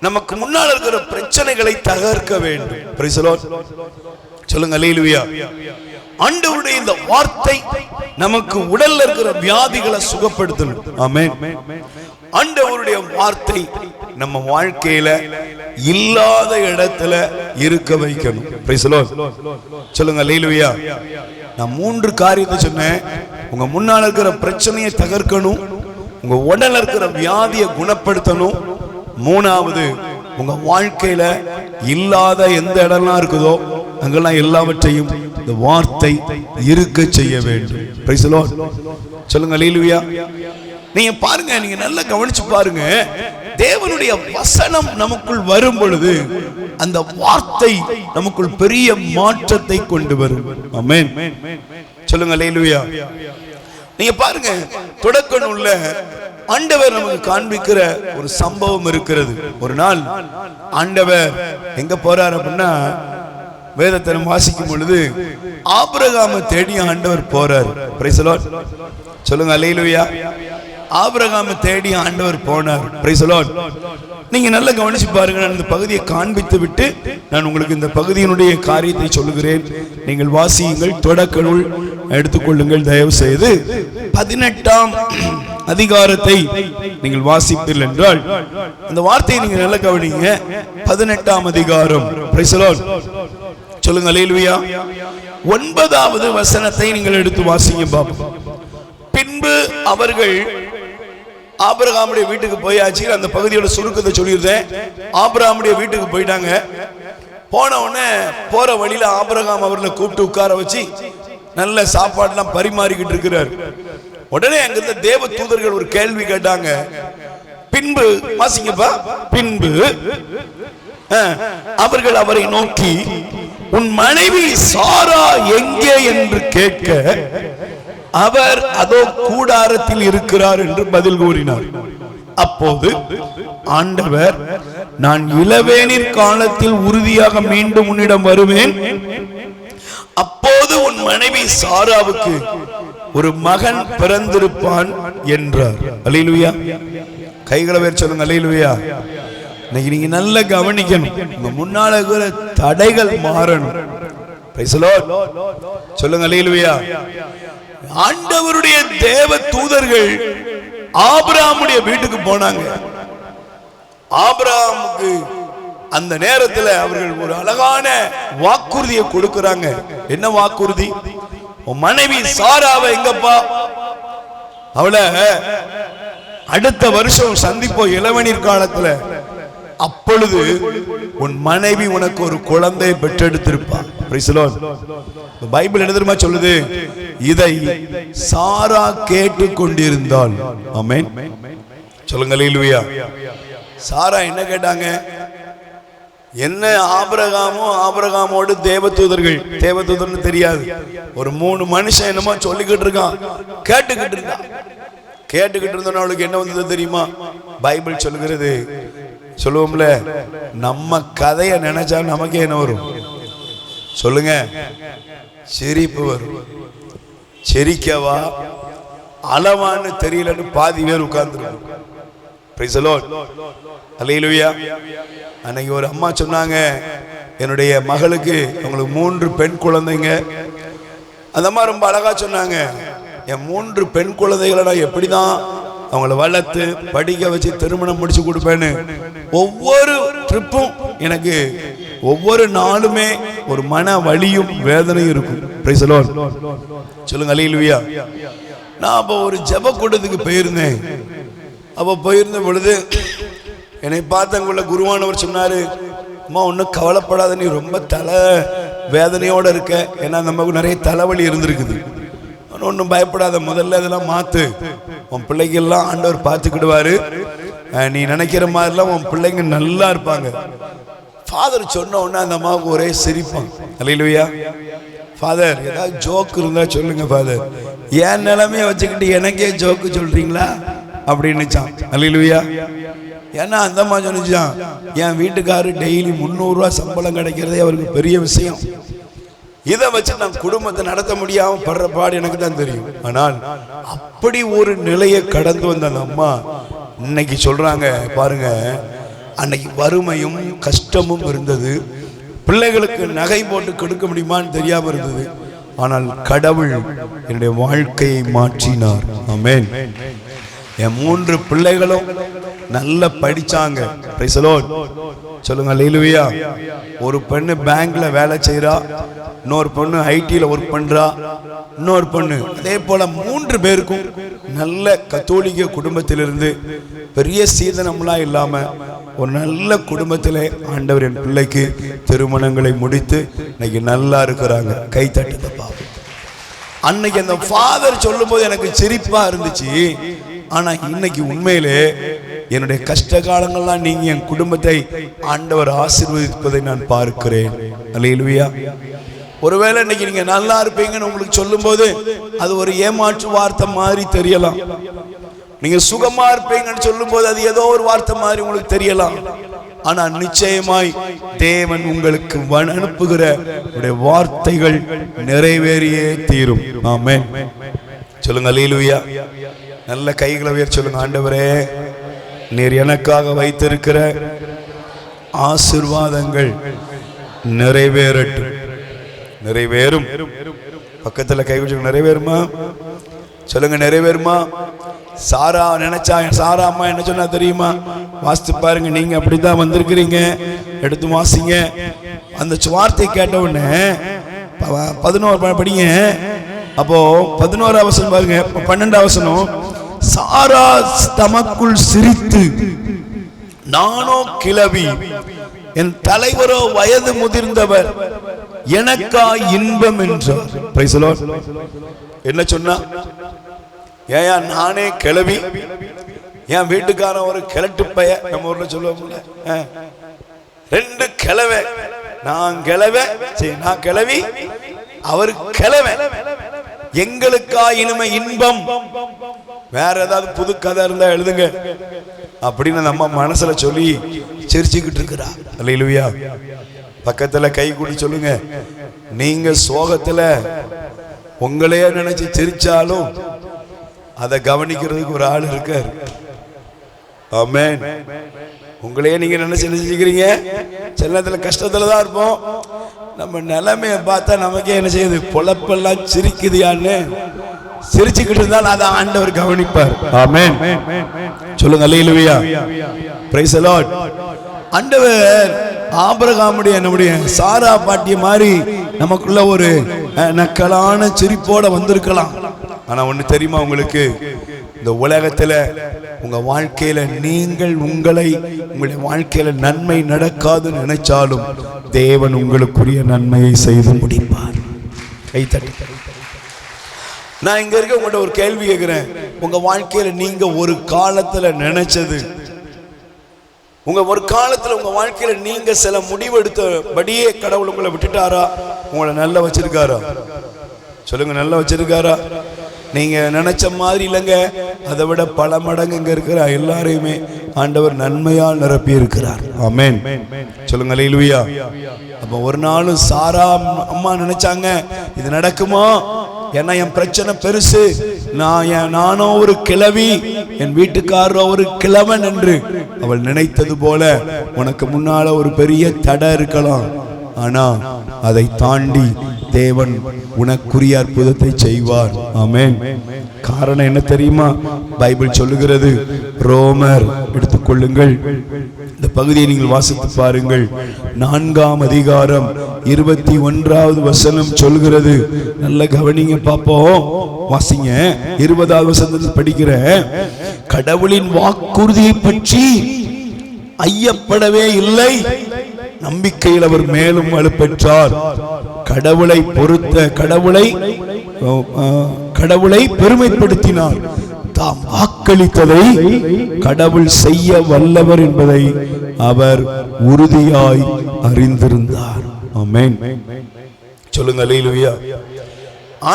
நமக்கு முன்னால் இருக்கிற பிரச்சனைகளை தகர்க்க வேண்டும். Price the Lord. சொல்லுங்க அல்லேலூயா. ஆண்டவருடைய இந்த வார்த்தை நமக்கு உடல்ல இருக்கிற வியாதிகளை சுகப்படுத்தணும். ஆமென். ஆண்டவருடைய வார்த்தை நம்ம வாழ்க்கையில இல்லாத இடத்துல இருக்க வைக்கணும். Price the Lord. சொல்லுங்க அல்லேலூயா. நான் 3 காரியத்தை சொன்னேன். உங்க முன்னால இருக்கிற பிரச்சனையை தகர்க்கணும், உங்க உடல்ல இருக்கிற வியாதியை குணப்படுத்தணும், 3வது உங்க வாழ்க்கையில இல்லாத எந்த இடம்லாம் இருக்குதோ அங்கெல்லாம் எல்லாவற்றையும் இந்த வார்த்தை இருக்க செய்ய வேண்டும். Price the Lord. சொல்லுங்க அல்லேலூயா. நீங்க பாருங்க, நீங்க நல்லா கவனிச்சு பாருங்க, தேவனுடைய வசனம் நமக்குள் வரும் பொழுது அந்த வார்த்தை நமக்குள் பெரிய மாற்றத்தை கொண்டு வரும். ஆமென். சொல்லுங்க அல்லேலூயா. நீங்க பாருங்க, தொடக்க நூல்ல ஆண்டவர் நமக்கு காண்பிக்கிற ஒரு சம்பவம் இருக்கிறது. ஒரு நாள் ஆண்டவர் எங்க போறார் அப்படின்னா, வேதத்தை வாசிக்கும் பொழுது ஆபிரகாமை தேடி ஆண்டவர் போறார். Price the Lord. சொல்லுங்க அல்லேலூயா. ஆபிரகாமை தேடி ஆண்டவர் போனார். Price the Lord. நீங்க நல்லா கவனிச்சு பாருங்க. நான் இந்த பகுதியை காண்பித்து விட்டு நான் உங்களுக்கு இந்த பகுதியினுடைய காரியத்தை சொல்லுகிறேன். நீங்கள் வாசியுங்கள், தொடக்க நூல் எடுத்துக்கொள்ளுங்கள் தயவு செய்து. 18ஆம் அதிகாரத்தை நீங்கள் வாசிப்பீர்கள் என்றால் அந்த வார்த்தையை நீங்க நல்லா கவனிங்க. 18ஆம் அதிகாரம். Price the Lord. சொல்லுங்க அல்லேலூயா. 9வது வசனத்தை நீங்கள் எடுத்து வாசிங்க பாப்போம். பின்பு அவர்கள் ஆபிரகாமுடைய வீட்டுக்கு போயாச்சு. அந்த பகுதியோட சுருக்கத்தை சொல்லியிருந்தேன். ஆபிரகாமுடைய வீட்டுக்கு போயிட்டாங்க. போன உடனே போற வழியில ஆபிரகாம் அவர்களை கூப்பிட்டு உட்கார வச்சு நல்ல சாப்பாடுலாம் பரிமாறிக்கிட்டு இருக்கிறார். உடனே அங்கிருந்த தேவ தூதர்கள் ஒரு கேள்வி கேட்டாங்க. பின்பு வாசிங்கப்பா. பின்பு அவர்கள் அவரை நோக்கி, உன் மனைவி சாரா எங்கே என்று கேட்க, அவர் அதோ கூடாரத்தில் இருக்கிறார் என்று பதில் கூறினார். அப்போது ஆண்டவர், நான் இளவேனிற் காலத்தில் உறுதியாக மீண்டும் உன்னிடம் வருவேன், அப்போது உன் மனைவி சாராவுக்கு ஒரு மகன் பிறந்திருப்பான் என்றார். அல்லேலூயா. கைகளை வேறு சொல்லுங்க அல்லேலூயா. இன்னைக்கு நீங்க நல்லா கவனிக்கணும், உங்க முன்னால இருக்கிற தடைகள் மாறணும். Price the Lord. சொல்லுங்க அல்லேலூயா. ஆண்டவருடைய தேவ தூதர்கள் ஆபிரகாமுடைய வீட்டுக்கு போனாங்க. ஆபிரகாமுக்கு அந்த நேரத்தில் அவர்கள் ஒரு அழகான வாக்குறுதியை கொடுக்கிறாங்க. என்ன வாக்குறுதி? உன் மனைவி சாராவை எங்கப்பா, அவளை அடுத்த வருஷம் சந்திப்போம் இளவனிர் காலத்துல, அப்பொழுது உன் மனைவி உனக்கு ஒரு குழந்தை பெற்றெடுத்திருப்பா. Praise the Lord. பைபிள் என்ன தெரியுமா சொல்லுது? இதை சாரா கேட்டுக்கொண்டிருந்தாள். ஆமென். சொல்லுங்க அல்லேலூயா. சாரா என்ன கேட்டாங்க? என்ன ஆபிரகாமோடு தேவதூதர்னு தெரியாது, ஒரு 3 மனுஷன் என்னமோ சொல்லிக்கிட்டு இருக்கான், கேட்டுக்கிட்டு இருந்தோம். அவளுக்கு என்ன வந்தது தெரியுமா? பைபிள் சொல்லுகிறது, சொல்லுவோம்ல, நம்ம கதையை நினைச்சா நமக்கே என்ன வரும் சொல்லுங்க? சிரிப்பு வரும். சிரிக்கவா அளவான்னு தெரியலன்னு பாதி பேர் உட்கார்ந்துருக்கும். பிரைஸ் தி லார்ட், அல்லேலூயா. அன்னைக்கு ஒரு அம்மா சொன்னாங்க, என்னுடைய மகளுக்கு அவங்களுக்கு 3 பெண் குழந்தைங்க. அந்த அம்மா ரொம்ப அழகா சொன்னாங்க, என் 3 பெண் குழந்தைகளை நான் எப்படிதான் அவங்கள வளர்த்து படிக்க வச்சு திருமணம் முடிச்சு கொடுப்பேன்னு ஒவ்வொரு ட்ரிப்பும் எனக்கு ஒவ்வொரு நாளுமே ஒரு மன வலியும் வேதனையும் இருக்கும். பிரைஸ் தி லார்ட், சொல்லுங்க அல்லேலூயா. நான் அப்போ ஒரு ஜெப கூட்டத்துக்கு போயிருந்தேன். அப்போ போயிருந்த பொழுது என்னை பார்த்தவங்கள குருவானவர் சொன்னாரு, அம்மா ஒன்றும் கவலைப்படாத, நீ ரொம்ப தலை வேதனையோடு இருக்க, ஏன்னா நமக்கு நிறைய தலைவலி இருந்திருக்குது, ஒன்றும் பயப்படாத, முதல்ல இதெல்லாம் மாற்று, உன் பிள்ளைகள்லாம் ஆண்டவர் பார்த்துக்கிடுவாரு, நீ நினைக்கிற மாதிரிலாம் உன் பிள்ளைங்க நல்லா இருப்பாங்க. ஃபாதர் சொன்ன உடனே அந்த அம்மாவுக்கு ஒரே சிரிப்பான். அல்லேலூயா. ஃபாதர் ஏதாவது ஜோக்கு இருந்தா சொல்லுங்க ஃபாதர், என் நிலைமையை வச்சுக்கிட்டு எனக்கே ஜோக்கு சொல்றீங்களா அப்படின்னுச்சான். அல்லேலூயா. ஏன்னா அந்த அம்மா சொன்னிச்சான், என் வீட்டுக்காரு டெய்லி 300 ரூபா சம்பளம் கிடைக்கிறதே அவருக்கு பெரிய விஷயம், இதை வச்சு நான் குடும்பத்தை நடத்த முடியாம படுற பாடு எனக்கு தான் தெரியும். ஆனால் அப்படி ஒரு நிலையை கடந்து வந்த அந்த அம்மா இன்னைக்கு சொல்றாங்க பாருங்க, அன்னைக்கு வறுமையும் கஷ்டமும் இருந்தது, பிள்ளைகளுக்கு நகை போட்டு கொடுக்க முடியுமான்னு தெரியாம இருந்தது, ஆனால் கடவுள் என்னுடைய வாழ்க்கையை மாற்றினார். ஆமென். என் 3 பிள்ளைகளும் நல்லா படிச்சாங்க. பிரைஸ் தி லார்ட், சொல்லுங்க அல்லேலூயா. ஒரு பெண்ணு பேங்க்ல வேலை செய்யறா, இன்னொரு பொண்ணு ஐடில ஒர்க் பண்றா, இன்னொரு பொண்ணு அதே போல 3 பேருக்கும் நல்ல கத்தோலிக்க குடும்பத்திலிருந்து பெரிய சீதனம்லாம் இல்லாம ஒரு நல்ல குடும்பத்திலே ஆண்டவர் என் பிள்ளைக்கு திருமணங்களை முடித்து இன்னைக்கு நல்லா இருக்கிறாங்க. கை தட்டுதப்பா. அன்னைக்கு அந்த ஃபாதர் சொல்லும் போது எனக்கு சிரிப்பா இருந்துச்சு. ஆனா இன்னைக்கு உண்மையிலே என்னுடைய கஷ்ட காலங்கள்லாம் நீங்க என் குடும்பத்தை ஆண்டவர் ஆசீர்வதிப்பதை நான் பார்க்கிறேன். அல்லேலூயா. ஒருவேளை இன்னைக்கு நீங்க நல்லா இருப்பீங்கன்னு உங்களுக்கு சொல்லும் போது அது ஒரு ஏமாற்று வார்த்தை மாதிரி தெரியலாம். நீங்க சுகமா இருப்பீங்கன்னு சொல்லும் போது அது ஏதோ ஒரு வார்த்தை மாதிரி உங்களுக்கு தெரியலாம். ஆனா நிச்சயமாய் தேவன் உங்களுக்கு அனுப்புகிற வார்த்தைகள் நிறைவேறியே தீரும். ஆமென். சொல்லுங்க அல்லேலூயா. நல்ல கைகளை உயர்த்தி சொல்லுங்க, ஆண்டவரே நீர் எனக்காக வைத்திருக்கிற ஆசீர்வாதங்கள் நிறைவேறட்டும். நிறைவேறும். பக்கத்துல கை வச்சு நிறைவேறுமா சொல்லுங்க, நிறைவேறுமா? சாரா நினைச்சா, சாரா அம்மா என்ன சொன்னா தெரியுமா? வாசித்து பாருங்க, நீங்க அப்படித்தான் வந்திருக்கிறீங்க, எடுத்து வாசிங்க. அந்த வார்த்தை கேட்ட உடனே 11 படிங்க. அப்போ 11ஆம் வசனம் பாருங்க, 12ஆம் வசனம். சாரா தமக்குள் சிரித்து, நானோ கிழவி, என் தலைவரோ வயது முதிர்ந்தவர், எனக்கா இன்பம் என்றார். Price the Lord. என்ன சொன்னா? ஏயா நானே கிழவி, என் வீட்டுக்காரன் ஒரு கிழட்டு பைய, நம்ம ஊர்ல சொல்லுவோம்ல, 2 கிழவை, நான் கிழவை, நான் கிழவி, அவர் கிழவை, எங்களுக்கா இனிமை இன்பம். வேற ஏதாவது புது கதை இருந்தா எழுதுங்க அப்படின்னு நம்ம மனசுல சொல்லி சிரிச்சுக்கிட்டு இருக்கிறா. அல்லேலூயா. பக்கத்துல கை கூடி சொல்லுங்க, நீங்க சோகத்துல உங்களையே நினைச்சு சிரிச்சாலும் அதை கவனிக்கிறதுக்கு ஒரு ஆள் இருக்காரு. ஆமென். உங்களையே நீங்க நினைச்சுக்கிறீங்க, சில நேரத்துல கஷ்டத்துல தான் இருப்போம், நம்ம நிலைமையை பார்த்தா நமக்கே என்ன செய்யுது, பொழப்பெல்லாம் சிரிக்குதியான்னு சிரிச்சுக்கிட்டு இருந்தால் அதை ஆண்டவர் கவனிப்பார். ஆமென். சொல்லுங்க அல்லேலூயா. Praise the Lord. ஆண்டவர் ஆபிரகாமுடைய நம்முடைய சாரா பாட்டிய மாதிரி நமக்குள்ள ஒரு நக்கலான சிரிப்போட வந்திருக்கலாம். ஆனா ஒண்ணு தெரியுமா உங்களுக்கு, இந்த உலகத்துல உங்க வாழ்க்கையில நீங்கள் உங்களுடைய வாழ்க்கையில நன்மை நடக்காதுன்னு நினைச்சாலும் தேவன் உங்களுக்குரிய நன்மையை செய்து முடிப்பார். கை தட்டி. நான் இங்க இருக்க உங்கள்கிட்ட ஒரு கேள்வி கேட்கிறேன். உங்க வாழ்க்கையில நீங்க ஒரு காலத்துல நினைச்சது உங்க ஒரு காலத்துல உங்க வாழ்க்கையில நீங்க சில முடிவெடுத்தபடியே கடவுள் உங்களை விட்டுட்டாரா? உங்களை நல்லா வச்சிருக்காரா? சொல்லுங்க, நல்லா வச்சிருக்காரா? நீங்க நினைச்ச மாதிரி இல்லைங்க, அதை விட பல மடங்கு இங்க இருக்கிற எல்லாரையுமே ஆண்டவர் நன்மையா நிரப்பி இருக்கிறார். ஆமென். சொல்லுங்க அல்லேலூயா. அப்ப ஒரு நாளும் சாரா அம்மா நினைச்சாங்க இது நடக்குமா, ஏன்னா என் பிரச்சனை பெருசு, நானும் ஒரு கிழவி, என் வீட்டுக்காரர் ஒரு கிழவன் என்று அவள் நினைத்தது போல உனக்கு முன்னால ஒரு பெரிய தடை இருக்கலாம், ஆனா அதை தாண்டி தேவன் உனக்குரிய அற்புதத்தை செய்வார். ஆமென். காரணம் என்ன தெரியுமா? பைபிள் சொல்லுகிறது, ரோமர் எடுத்துக்கொள்ளுங்கள், இந்த பகுதியை நீங்கள் வாசித்து பாருங்கள். 4ஆம் அதிகாரம் 21வது வசனம் சொல்கிறது. நல்ல கவனிங்க, பாப்போம், வாசிங்க. 20வது வசனத்தில் படிக்கிற, கடவுளின் வாக்குறுதியை பற்றி ஐயப்படவே இல்லை, நம்பிக்கையில் அவர் மேலும் வலுப்பெற்றார். கடவுளை பொறுத்த கடவுளை பெருமைப்படுத்தினார். தாம் வாக்களித்ததை கடவுள் செய்ய வல்லவர் என்பதை அவர் உறுதியாய் அறிந்திருந்தார். ஆமென். சொல்லுங்க அல்லேலூயா.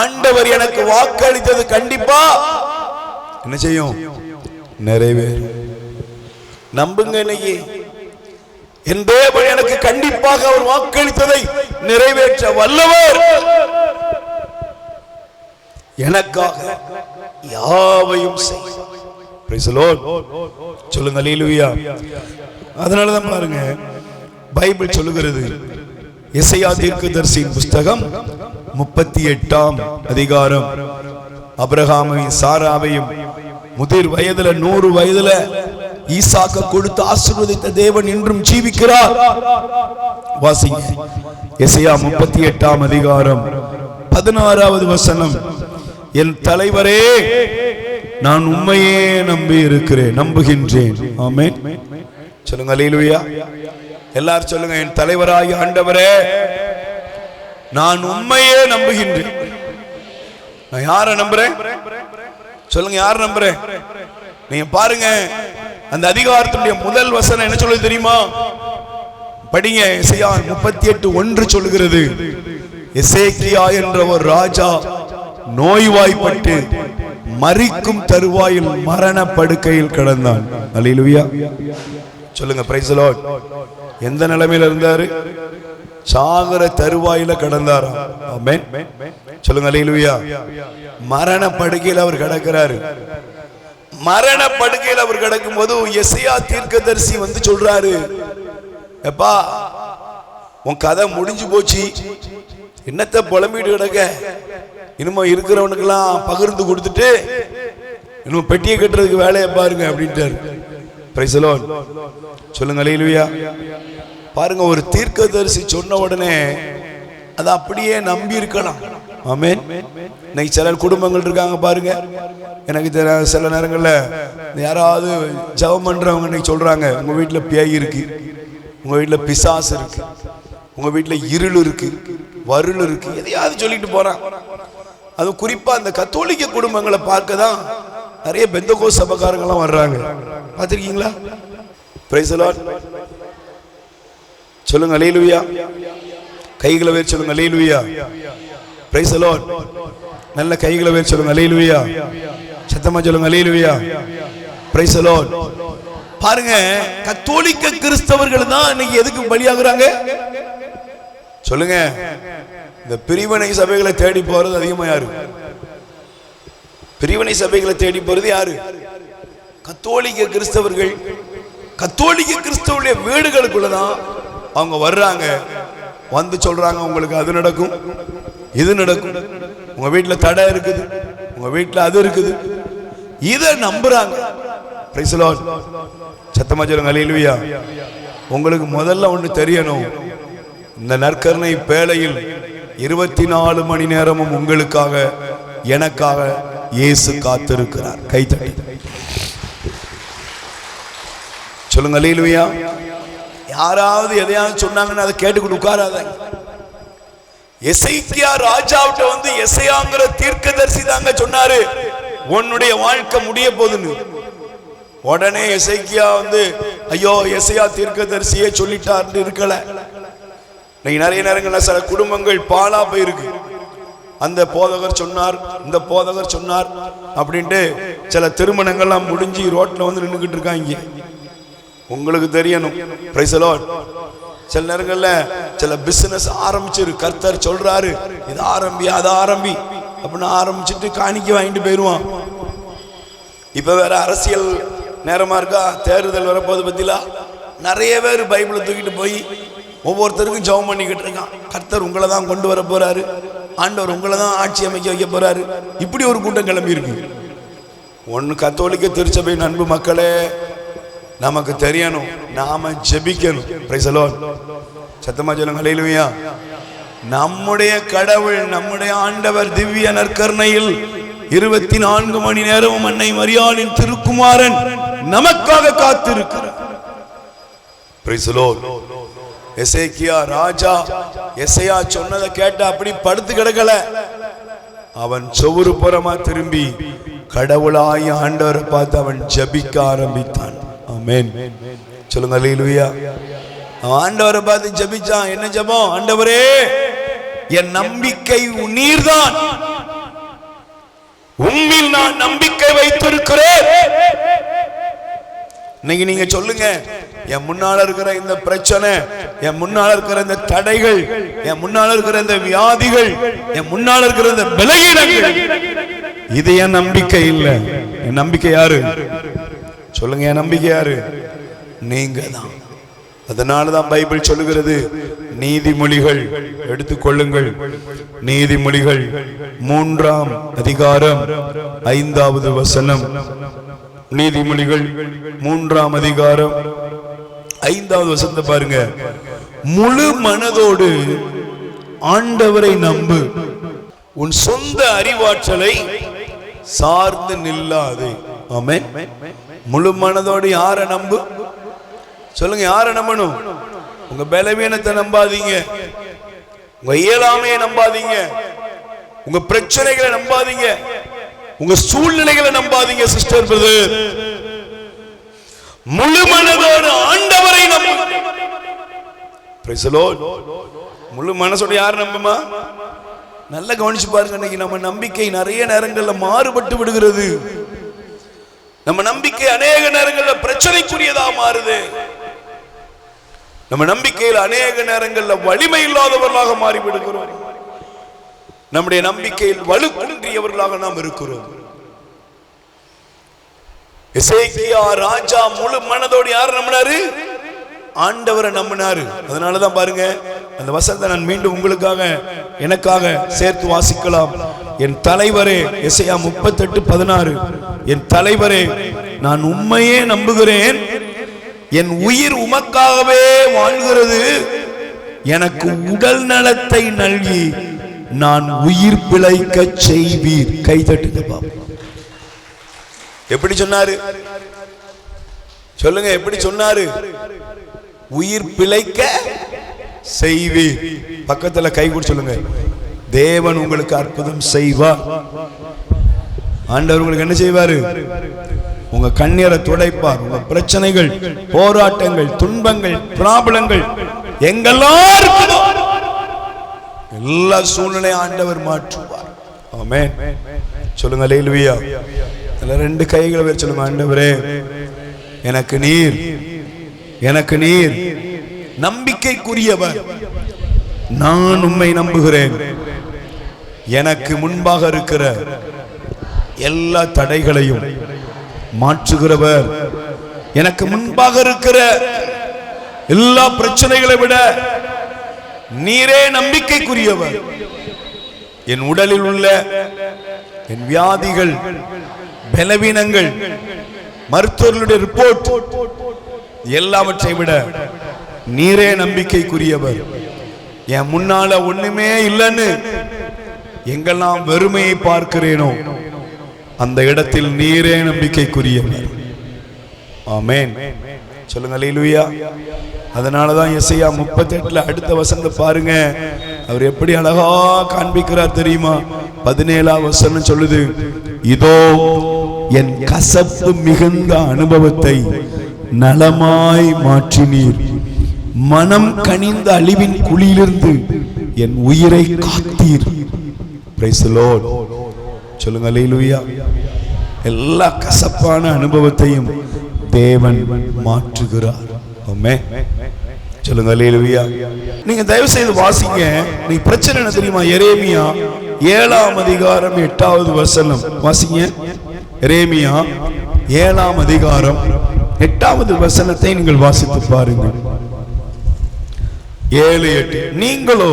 ஆண்டவர் எனக்கு வாக்களித்தது கண்டிப்பா என்ன செய்யும்? நிறைவேறும். நம்புங்க. இன்னைக்கு என் தேவன் எனக்கு கண்டிப்பாக அவர் வாக்களித்ததை நிறைவேற்ற வல்லவர், எனக்காக யாவையும் செய்வார். Price the Lord. சொல்லுங்க அல்லேலூயா. அதனாலதான் பாருங்க, பைபிள் சொல்லுகிறது, எசையா தீர்க்கதரிசியின் புத்தகம் 38ஆம் அதிகாரம், ஆபிரகாமையும் சாராவையும் முதிர் வயதுல 100 வயதுல ஈசாக்க கொடுத்து ஆசீர்வதித்த தேவன் இன்றும் ஜீவிக்கிறார். வாசிங்க, எசையா 38ஆம் அதிகாரம் 16வது வசனம். என் தலைவரே, நான் உம்மையே நம்பி இருக்கிறேன், நம்புகின்றேன். ஆமென். சொல்லுங்க அல்லேலூயா. எல்லாரும் சொல்லுங்க, என் தலைவராகிய ஆண்டவரே, நான் உம்மையே நம்புகின்றேன். நான் யாரை நம்புறேன்? சொல்லுங்க, யார் நம்புறேன்? நீங்க பாருங்க, அந்த அதிகாரத்துடைய முதல் வசனம் என்ன சொல்லுது தெரியுமா? படிங்க. எசேக்கியா 38:1 சொல்லுகிறது, எசேக்கியா என்ற ஒரு ராஜா நோய்வாய்ப்பட்டு மரிக்கும் தருவாயில் மரண படுக்கையில் கிடந்தான். அல்லேலூயா. சொல்லுங்க, பிரைஸ் தி லார்ட். எந்த நிலைமையில இருந்தாரு? சாகர தருவாயில கிடந்தார். ஆமென். சொல்லுங்க அல்லேலூயா. மரண படுக்கையில் அவர் கிடக்கிறாரு. மரண படுக்கையில் அவர் கிடக்கும் போது எசையா தீர்க்கதரிசி வந்து சொல்றாரு, எப்பா, உன் கதை முடிஞ்சு போச்சு, என்னத்தை புலம்பிட்டு கிடக்க, இனிமே இருக்கிறவனுக்கெல்லாம் பகிர்ந்து கொடுத்துட்டு இன்னும் பெட்டியை கட்டுறதுக்கு வேலையை பாருங்க அப்படின்ட்டாரு. Praise the Lord. சொல்லுங்க அல்லேலூயா. பாருங்க, ஒரு தீர்க்கதரிசி சொன்ன உடனே அதை அப்படியே நம்பி இருக்கலாம். ஆமென். இன்னைக்கு சில குடும்பங்கள் இருக்காங்க பாருங்க, எனக்கு சில நேரங்களில் யாராவது ஜெபம் பண்றவங்க இன்னைக்கு சொல்றாங்க, உங்க வீட்டில் பேய் இருக்கு, உங்க வீட்டில் பிசாசு இருக்கு, உங்க வீட்டில் இருள் இருக்கு, வருள் இருக்கு, எதையாவது சொல்லிட்டு போறான். அது குறிப்பா அந்த கத்தோலிக்க குடும்பங்களை பார்க்க தான் நிறைய பெந்தகோஸ்து சபைக்காரங்கெல்லாம் வர்றாங்க. பார்த்திருக்கீங்களா? Price the Lord. சொல்லுங்க அல்லேலூயா. கைகளை வேறு சொல்லுங்க அல்லேலூயா. Praise the Lord. நல்ல கைகளை வேறு சொல்லுங்க அல்லேலூயா. சத்தமா சொல்லுங்க அல்லேலூயா. Praise the Lord. பாருங்க, கத்தோலிக்க கிறிஸ்தவர்கள் தான் இன்னைக்கு எதுக்கு பலியாகுறாங்க? சொல்லுங்க. இந்த பிரிவினை சபைகளை தேடி போறது அதிகமா யாரு? பிரிவினை சபைகளை தேடி போறது யாரு? கத்தோலிக்க கிறிஸ்தவர்கள். கத்தோலிக்க கிறிஸ்தவருடைய வீடுகளுக்குள்ளதான் அவங்க வர்றாங்க, வந்து சொல்றாங்க, உங்களுக்கு அது நடக்கும், இது நடக்கும், உங்க வீட்டுல தடை இருக்குது, உங்க வீட்டுல அது இருக்குது, இதை நம்புறாங்க. Price the Lord. சத்தமா சொல்லுங்க அல்லேலூயா. உங்களுக்கு முதல்ல ஒண்ணு தெரியணும், இந்த நற்கருணை பேழையில் 24 மணி நேரமும் உங்களுக்காக எனக்காக இயேசு காத்திருக்கிறார். கைத்தட்டி சொல்லுங்க அல்லேலூயா. யாராவது எதையாவது சொன்னாங்கன்னு அதை கேட்டுக்கிட்டு உட்காராத. எசேக்கியா ராஜாவிட்ட வந்து எசையாங்கிற தீர்க்கதரிசி தாங்க சொன்னாரு, உன்னுடைய வாழ்க்கை முடிய போகுதுன்னு. உடனே எசேக்கியா ஐயோ எசையா தீர்க்கதரிசியே சொல்லிட்டார்னு இருக்கல. இன்னைக்கு நிறைய நேரங்கள்ல சில குடும்பங்கள் பாலா போயிருக்கு. அந்த போதகர் சொன்னார், இந்த போதகர் சொன்னார் அப்படின்ட்டு சில திருமணங்கள்லாம் முடிஞ்சு ரோட்ல நின்றுகிட்டு இருக்காங்க. உங்களுக்கு தெரியணும், பிரைஸ் தி லார்ட். சில நேரங்கள்ல சில பிசினஸ் ஆரம்பிச்சிரு, கர்த்தர் சொல்றாரு இது ஆரம்பி அதை ஆரம்பி அப்படின்னு ஆரம்பிச்சுட்டு காணிக்க வாங்கிட்டு போயிடுவான். இப்ப வேற அரசியல் நேரமா இருக்கா, தேர்தல் வரப்போது பத்திலா நிறைய பேர் பைபிளை தூக்கிட்டு போய் ஒவ்வொருத்தருக்கும் ஜெபம் பண்ணிக்கிட்டு இருக்கான். கர்த்தர் உங்களை தான் கொண்டு வர போறாரு, ஆண்டவர் உங்களை தான் ஆட்சி அமைக்க வைக்க போறாரு. இப்படி ஒரு கூட்டம் கிளம்பி இருக்கு. ஒன்னு கத்தோலிக்க திருச்சபையின் அன்பு மக்களே, நமக்கு தெரியணும், நாம ஜெபிக்கணும். Price the Lord. சத்தமா சொல்லுங்க ஹல்லேலூயா. நம்முடைய கடவுள், நம்முடைய ஆண்டவர் திவ்ய நற்கருணையில் 24 மணி நேரமும் அன்னை மரியாளின் திருக்குமாரன் நமக்காக காத்திருக்கிறார். Praise the Lord. எசேக்கியா ராஜா எசையா சொன்னதை கேட்ட அப்படி படுத்து கிடக்கல. அவன் செவுரு புறமா திரும்பி கடவுளாய் ஆண்டவரை பார்த்து அவன் ஜபிக்க ஆரம்பித்தான். ஆமென். சொல்லுங்க ஹல்லேலூயா. அவன் ஆண்டவரை பார்த்து ஜபிச்சான். என்ன ஜெபம்? ஆண்டவரே, என் நம்பிக்கை நீர்தான், உம்மில் நான் நம்பிக்கை வைத்திருக்கிறேன். இன்னைக்கு நீங்க சொல்லுங்க, என் முன்னால இருக்கிற இந்த பிரச்சனை, என் முன்னால இருக்கிற இந்த தடைகள், என் முன்னால இருக்கிற இந்த வியாதிகள், என் முன்னால இருக்கிற இந்த பலவீனங்கள், இது என் நம்பிக்கை இல்ல. என் நம்பிக்கை யாரு? சொல்லுங்க, என் நம்பிக்கை யாரு? நீங்க தான். அதனாலதான் பைபிள் சொல்லுகிறது, நீதிமொழிகள் எடுத்துக்கொள்ளுங்கள், நீதிமொழிகள் 3ஆம் அதிகாரம் 5வது வசனம். நீதிமொழிகள் 3ஆம் அதிகாரம் 5வது வசனத்தை பாருங்க. முழு மனதோடு ஆண்டவரை நம்பு, உன் சொந்த அறிவாற்றலை சார்ந்து நில்லாதே. ஆமென். முழு மனதோடு யாரை நம்பு? சொல்லுங்க, யாரை நம்பணும்? உங்க பலவீனத்தை நம்பாதீங்க, உங்க இயலாமையை நம்பாதீங்க, உங்க பிரச்சனைகளை நம்பாதீங்க, உங்க சூழ்நிலைகளை நம்பாதீங்க. சிஸ்டர், பிரதர், முழு மனதோடு ஆண்டவரை நம்புங்க. Price the Lord. முழு மனசோட யார் நம்புமா? நல்லா கவனிச்சு பாருங்க. இன்னைக்கு நம்ம நம்பிக்கை நிறைய நேரங்கள்ல மாறுபட்டு விடுகிறது. நம்ம நம்பிக்கை அநேக நேரங்கள்ல பிரச்சனைக்குரியதா மாறுது. நம்ம நம்பிக்கையில் அநேக நேரங்கள்ல வலிமை இல்லாதவர்களாக மாறிவிடுகிறோம். நம்முடைய நம்பிக்கையில் வலுக்குன்றியவர்களாக நாம் இருக்கிறோம். எசேக்கியா ராஜா முழு மனதோடு யார் நம்பினாரு? ஆண்டவரை நம்பினாரு. அதனாலதான் பாருங்க, அந்த வசனத்தை நான் மீண்டும் உங்களுக்காக எனக்காக சேர்த்து வாசிக்கலாம். என் தலைவரே, எசேயா 38:16, என் தலைவரே, நான் உம்மையே நம்புகிறேன், என் உயிர் உமக்காகவே வாழ்கிறது, எனக்கு உடல் நலத்தை நல்கி நான் உயிர் பிழைக்க செய்வீர். கை தட்டுங்க பாப்போம். எப்படி சொன்னாரு? சொல்லுங்க, எப்படி சொன்னாரு? உயிர் பிழைக்க செய்வீர். பக்கத்துல கை கூட சொல்லுங்க, தேவன் உங்களுக்கு அற்புதம் செய்வார். ஆண்டவர் உங்களுக்கு என்ன செய்வாரு? உங்க கண்ணீரை துடைப்பார். உங்க பிரச்சனைகள், போராட்டங்கள், துன்பங்கள், பிராபலங்கள் எங்கெல்லாம் இருக்குதோ எல்லா சூழ்நிலையும் ஆண்டவர் மாற்றுவார். ஆமென். சொல்லுங்க ஹல்லேலூயா. அதுல 2 கைகளை வச்சு சொல்லுங்க, ஆண்டவரே, எனக்கு நீர், எனக்கு நீர் நம்பிக்கைக்குரியவர், நான் உம்மை நம்புகிறேன். எனக்கு முன்பாக இருக்கிற எல்லா தடைகளையும் மாற்றுகிறவர், எனக்கு முன்பாக இருக்கிற எல்லா பிரச்சனைகளை விட நீரே நம்பிக்கைக்குரியவர். என் உடலில் உள்ள என் வியாதிகள், பலவீனங்கள், மருத்துவர்களுடைய ரிப்போர்ட் எல்லாவற்றை விட நீரே நம்பிக்கைக்குரியவர். என் முன்னால ஒண்ணுமே இல்லைன்னு எங்கெல்லாம் வெறுமையை பார்க்கிறேனோ அந்த இடத்தில் நீரே நம்பிக்கைக்குரியவர். ஆமென். சொல்லுங்க ஹல்லேலூயா. அதனாலதான் எசேயா 38 அடுத்த வசனத்தை பாருங்க, அவர் எப்படி அழகா காண்பிக்கிறார் தெரியுமா? 17ஆம் வசனம் சொல்லுது, இதோ என் கசப்பு மிகுந்த அனுபவத்தை நலமாய் மாற்றினீர். மனம் கனிந்த அழிவின் குழியிலிருந்து என் உயிரை காத்தீர். Price the Lord. சொல்லுங்க அல்லேலூயா. எல்லா கசப்பான அனுபவத்தையும் தேவன் மாற்றுகிறார். ஆமென். சொல்லுங்க அல்லேலூயா. நீங்க தயவு செய்து வாசிங்க. நீங்க பிரச்சனை என்ன தெரியுமா? எரேமியா 7ஆம் அதிகாரம் 8வது வசனம் வாசிங்க. எரேமியா 7ஆம் அதிகாரம் 8வது வசனத்தை நீங்கள் வாசித்து பாருங்கள். 7:8. நீங்களோ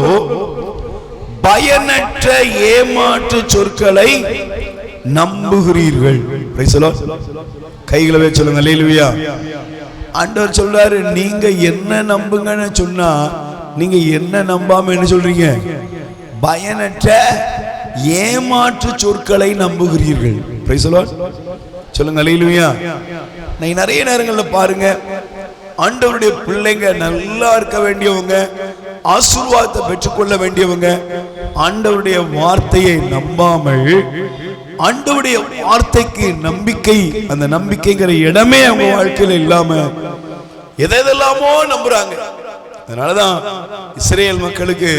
பயனற்ற ஏமாற்று சொற்களை நம்புகிறீர்கள். கைகளை வச்சு சொல்லுங்க அல்லேலூயா. ஆண்டவர் சொல்றாரு, நீங்க என்ன நம்புங்கன்னு சொன்னா நீங்க என்ன நம்பாம என்ன சொல்றீங்க? பயனற்ற ஏமாற்று சொற்களை நம்புகிறீர்கள். Price the Lord. சொல்லுங்க அல்லேலூயா. நீ நிறைய நேரங்கள்ல பாருங்க, ஆண்டவருடைய பிள்ளைங்க நல்லா இருக்க வேண்டியவங்க, ஆசீர்வாதத்தை பெற்றுக்கொள்ள வேண்டியவங்க, ஆண்டவருடைய வார்த்தையை நம்பாமல் ஆண்டவருடைய வார்த்தைக்கு நம்பிக்கை, அந்த நம்பிக்கைங்கிற இடமே அவங்க வாழ்க்கையில இல்லாம எதெல்லாமோ நம்புறாங்க. அதனாலதான் இஸ்ரேல் மக்களுக்கு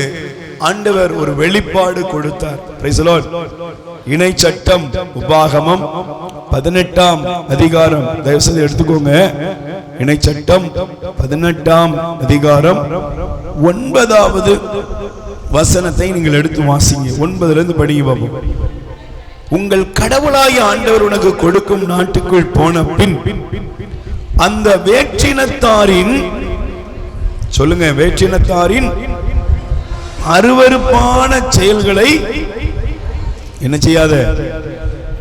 ஆண்டவர் ஒரு வெளிப்பாடு கொடுத்தார். Price the Lord. இணை சட்டம் உபாகமம் 18ஆம் அதிகாரம் தயவு செய்து எடுத்துக்கோங்க. இணை சட்டம் 18ஆம் அதிகாரம் 9வது வசனத்தை நீங்கள் எடுத்து வாசிங்க. 9லிருந்து படிங்க பாப்போம். உங்கள் கடவுளாகிய ஆண்டவர் உனக்கு கொடுக்கும் நாட்டுக்குள் போன பின் அந்த வேற்றினத்தாரின், சொல்லுங்க, வேற்றினத்தாரின் அருவருப்பான செயல்களை என்ன செய்யாத,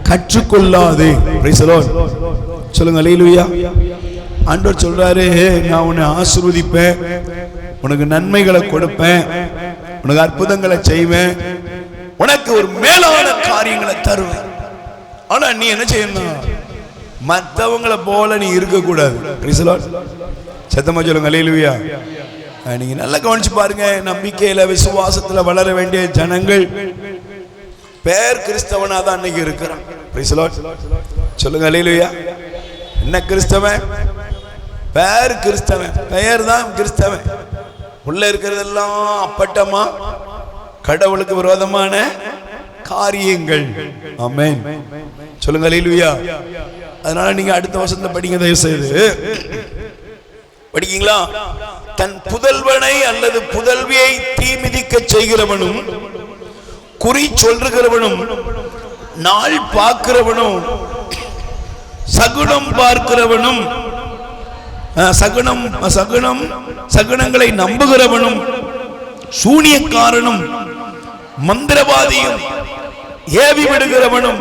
கற்றுக்கொள்ளாதே. Price the Lord. சொல்லுங்க அல்லேலூயா. ஆண்டவர் சொல்றாரு, நான் உன்னை ஆசீர்வதிப்பேன், உனக்கு நன்மைகளை கொடுப்பேன், உனக்கு அற்புதங்களை செய்வேன், உனக்கு ஒரு மேலான காரியங்களை தருவேன். ஆனா நீ என்ன செய்யணும்? மற்றவங்களை போல நீ இருக்க கூடாது. Price the Lord. சத்தமா சொல்லுங்க அல்லேலூயா. நீங்க நல்லா கவனிச்சு பாருங்க. நம்பிக்கையில விசுவாசத்துல வளர வேண்டிய ஜனங்கள் பேர் கிறிஸ்தவனா தான் இன்னைக்கு இருக்கிறான். Price the Lord. சொல்லுங்க அல்லேலூயா. என்ன கிறிஸ்தவன்? பேர் கிறிஸ்தவன், பெயர் தான் கிறிஸ்தவன். உள்ள இருக்கிறதெல்லாம் அப்பட்டமா கடவுளுக்கு விரோதமான காரியங்கள். ஆமென். சொல்லுங்க அல்லேலூயா. அதனால நீங்க அடுத்த வசனத்தை படிங்க தயவு செய்து. படிக்கீங்களா? தன் புதல்வனை அல்லது புதல்வியை தீமிதிக்க செய்கிறவனும், குறி சொல்லுகிறவனும், நாள் பார்க்கிறவனும், சகுனம் பார்க்கிறவனும், சகுனங்களை நம்புகிறவனும், சூனியக்காரனும், மந்திரவாதியும், ஏவி விடுகிறவனும்,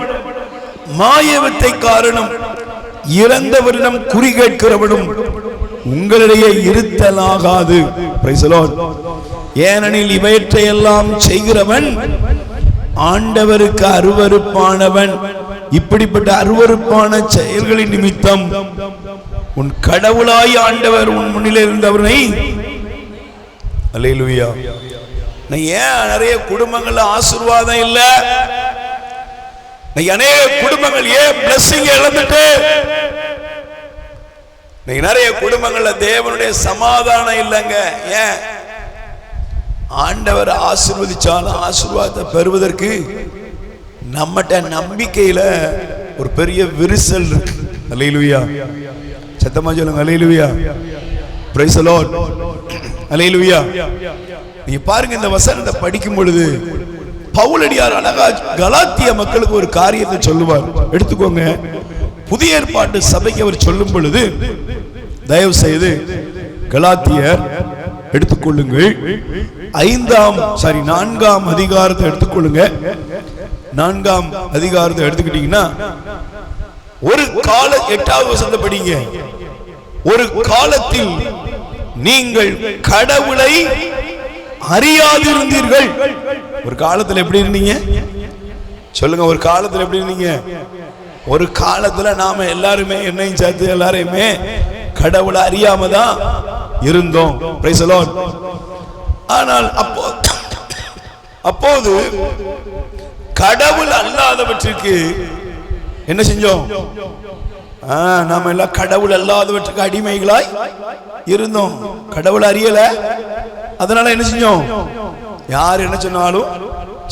மாயவித்தைக்காரனும், இறந்தவரிடம் குறி கேட்கிறவனும் உங்களிடையே இருத்தலாகாது. Price the Lord. ஏனெனில் இவற்றையெல்லாம் செய்கிறவன் ஆண்டவருக்கு அருவருப்பானவன். இப்படிப்பட்ட அருவருப்பான செயல்களின் நிமித்தம் உன் கடவுளாய் ஆண்டவர் உன் முன்னிலே இருந்தவனை, அல்லேலூயா. ஏன் நிறைய குடும்பங்கள்ல ஆசீர்வாதம் இல்ல? அநேக குடும்பங்கள் ஏன் பிளஸிங் இழந்துட்டு? நிறைய குடும்பங்கள்ல தேவனுடைய சமாதானம் இல்லைங்க. ஏன்? ஆண்டவர் ஆசீர்வதிச்சாலும் ஆசீர்வாதத்தை பெறுவதற்கு நம்மட்ட நம்பிக்கையில ஒரு பெரிய விரிசல் இருக்கு. அல்லேலூயா. சத்தமா சொல்லுங்க அல்லேலூயா. Praise the Lord. அல்லேலூயா. நீங்க பாருங்க, இந்த வசனத்தை படிக்கும் பொழுது பவுலடியார் அழகா கலாத்திய மக்களுக்கு ஒரு காரியத்தை சொல்லுவார். எடுத்துக்கோங்க. புதிய ஏற்பாட்டு சபைக்கு அவர் சொல்லும் பொழுது தயவு செய்து கலாத்தியர் எடுத்துக்கொள்ளுங்கள். 4ஆம் அதிகாரத்தை எடுத்துக்கொள்ளுங்க. 4ஆம் அதிகாரத்தை எடுத்துக்கிட்டீங்கன்னா ஒரு கால 8வது வசனத்தை படிங்க. ஒரு காலத்தில் நீங்கள் கடவுளை அறியாதிருந்தீர்கள். ஒரு காலத்துல எப்படி இருந்தீங்க? சொல்லுங்க. ஒரு காலத்துல எப்படி இருந்தீங்க? ஒரு காலத்துல நாம எல்லாருமே, என்னையும் சேர்த்து எல்லாரையுமே கடவுளை அறியாம தான் இருந்தோம். Price the Lord. ஆனால் அப்போது கடவுள் அல்லாதவற்றுக்கு என்ன செஞ்சோம்? நாம எல்லாம் கடவுள் அல்லாதவற்றுக்கு அடிமைகளாய் இருந்தோம். கடவுள் அறியல, அதனால என்ன செஞ்சோம்? யார் என்ன சொன்னாலும்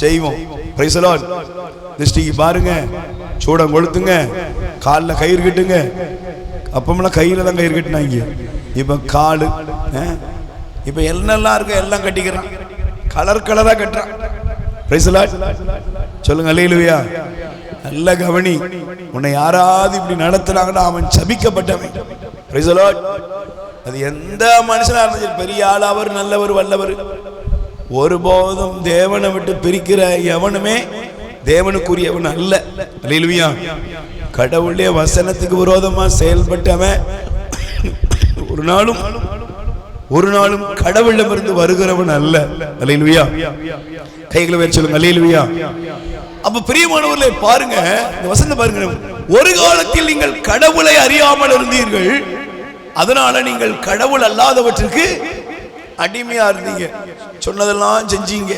செய்வோம். Price the Lord. திருஷ்டிக்கு பாருங்க, சூடம் கொளுத்துங்க, காலில் கயிறு கட்டுங்க. அப்பமெல்லாம் கையில தான் கயிறு கட்டினாங்க. இப்ப காலு, இப்ப என்னெல்லாம் இருக்கு எல்லாம் கட்டிக்கிறான், கலர் கலரா கட்டுறான். Praise the Lord. சொல்லுங்க அல்லேலூயா. நல்ல கவனி, உன்னை யாராவது இப்படி நடத்துறாங்கன்னா அவன் சபிக்கப்பட்டவன். Praise the Lord. அது எந்த மனுஷனா இருந்தாலும், பெரிய ஆள், அவர் நல்லவர் வல்லவர், ஒருபோதும் தேவனை விட்டு பிரிக்கிற எவனுமே தேவனுக்குரியவன் அல்ல. அல்லேலூயா. கடவுளுடைய வசனத்துக்கு விரோதமா செயல்பட்டவன் ஒரு நாளும் கடவுளிடமிருந்து வருகிறவன் அல்ல. அல்லேலூயா. கைகளை வேறு சொல்லுங்க அல்லேலூயா. அப்ப பிரியமானவர்களே பாருங்க, இந்த வசனம் பாருங்க. ஒரு காலத்தில் நீங்கள் கடவுளை அறியாமல் இருந்தீர்கள், அதனால நீங்கள் கடவுள் அல்லாதவற்றுக்கு அடிமையா இருந்தீங்க, சொன்னதெல்லாம் செஞ்சீங்க.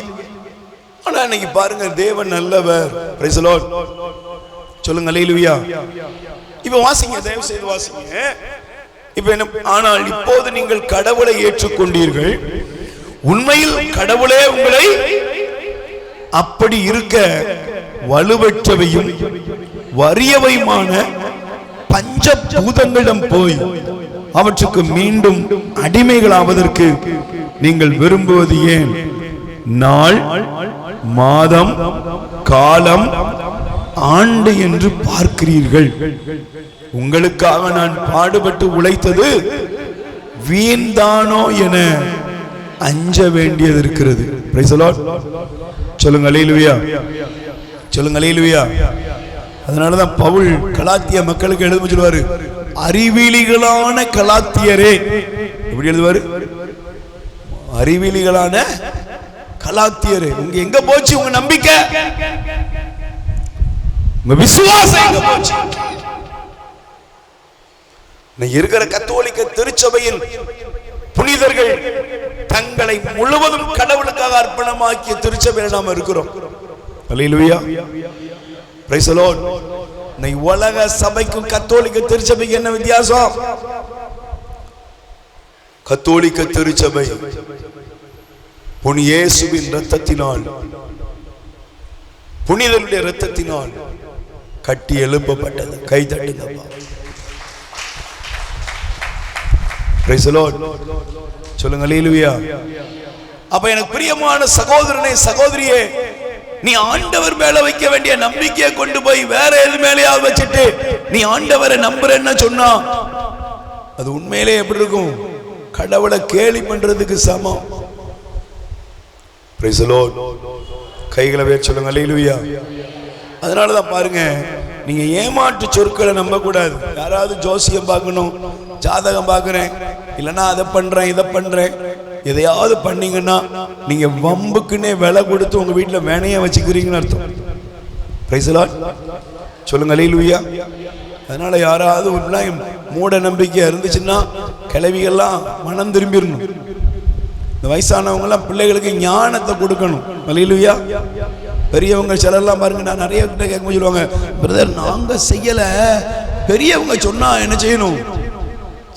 ஆனா இன்னைக்கு பாருங்க, தேவன் நல்லவர். Price the Lord. சொல்லுங்க அல்லேலூயா. இப்ப வாசிங்க, தயவு செய்து வாசிங்க. இப்ப என்ன? ஆனால் இப்போது நீங்கள் கடவுளை ஏற்றுக்கொண்டீர்கள், உண்மையில் கடவுளே உங்களை அப்படி இருக்க வலுவற்றவையும் வறியவையுமான பஞ்சபூதங்களிடம் போய் அவற்றுக்கு மீண்டும் அடிமைகளாவதற்கு நீங்கள் விரும்புவது ஏன்? நாள், மாதம், காலம், ஆண்டு என்று பார்க்கிறீர்கள். உங்களுக்காக நான் பாடுபட்டு உழைத்தது வீண்தானோ என அஞ்ச வேண்டியது இருக்கிறது. Price the Lord. சொல்லுங்க அல்லேலூயா. சொல்லுங்க அல்லேலூயா. அதனாலதான் பவுல் கலாத்திய மக்களுக்கு எழுத சொல்லுவாரு, அறிவிலிகளான கலாத்தியரே. எப்படி எழுதுவாரு? அறிவிலிகளான கலாத்தியரே. உங்க எங்க போச்சு உங்க நம்பிக்கை? உங்க விசுவாசம் எங்க போச்சு? இருக்கிற கத்தோலிக்க திருச்சபையில் புனிதர்கள் தங்களை முழுவதும் கடவுளுக்காக அர்ப்பணமாக்கிய திருச்சபையில் நாம் இருக்கிறோம். அல்லேலூயா. Praise the Lord. உலக சபைக்கும் கத்தோலிக்க திருச்சபைக்கு என்ன வித்தியாசம்? கத்தோலிக்க திருச்சபை புனித இயேசுவின் இரத்தத்தினால், புனிதருடைய இரத்தத்தினால் கட்டி எழுப்பப்பட்டது. கை தட்டுங்கப்பா. Praise the Lord. சொல்லுங்க அல்லேலூயா. அப்ப எனக்கு பிரியமான சகோதரனே, சகோதரியே, நீ ஆண்டவர் மேல வைக்க வேண்டிய நம்பிக்கையை கொண்டு போய் வேற எது மேலேயாவது வச்சுட்டு நீ ஆண்டவரை நம்புறேன்னு சொன்னா அது உண்மையிலே எப்படி இருக்கும்? கடவுளை கேலி பண்றதுக்கு சமம். Price the Lord. கைகளை வேறு சொல்லுங்க அல்லேலூயா. அதனாலதான் பாருங்க, நீங்க ஏமாற்று சொற்களை நம்ப கூடாது. யாராவது ஜோசியம் பார்க்கணும், ஜாதகம் பார்க்கிறேன், இல்லைன்னா அதை பண்றேன் இதை பண்றேன், எதையாவது பண்ணீங்கன்னா நீங்க வம்புக்குன்னே விலை கொடுத்து உங்க வீட்டுல வேணைய வச்சுக்கிறீங்கன்னு அர்த்தம். Price the Lord. சொல்லுங்க அல்லேலூயா. அதனால யாராவது மூட நம்பிக்கை இருந்துச்சுன்னா கிழவிகள்லாம் மனம் திரும்பிடணும். இந்த வயசானவங்க எல்லாம் பிள்ளைகளுக்கு ஞானத்தை கொடுக்கணும். அல்லேலூயா. பெரியவங்க சிலர்லாம் பாருங்க, நான் நிறைய கிட்ட கேட்கும்போது சொல்லுவாங்க, பிரதர் நாங்க செய்யல, பெரியவங்க சொன்னா என்ன செய்யணும்?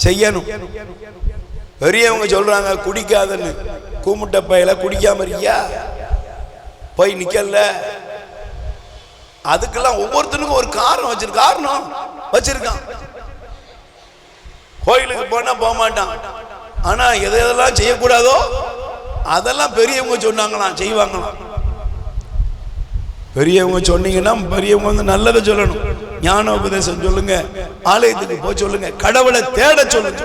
செய்யணும். பெரியவங்க சொல்றாங்க குடிக்காதன்னு, கூமுட்ட பையில குடிக்காம இருக்கியா, போய் நிக்கல. அதுக்கெல்லாம் ஒவ்வொருத்தனுக்கும் ஒரு காரணம் வச்சிருக்கான். கோயிலுக்கு போனா போக மாட்டான், ஆனா எதெல்லாம் செய்யக்கூடாதோ அதெல்லாம் பெரியவங்க சொன்னாங்களாம், செய்வாங்களாம். பெரியவங்க சொன்னீங்கன்னா பெரியவங்க வந்து நல்லதை சொல்லணும், ஞான உபதேசம் சொல்லுங்க, ஆலயத்துக்கு போய் சொல்லுங்க, கடவுளை தேட சொல்லுங்க,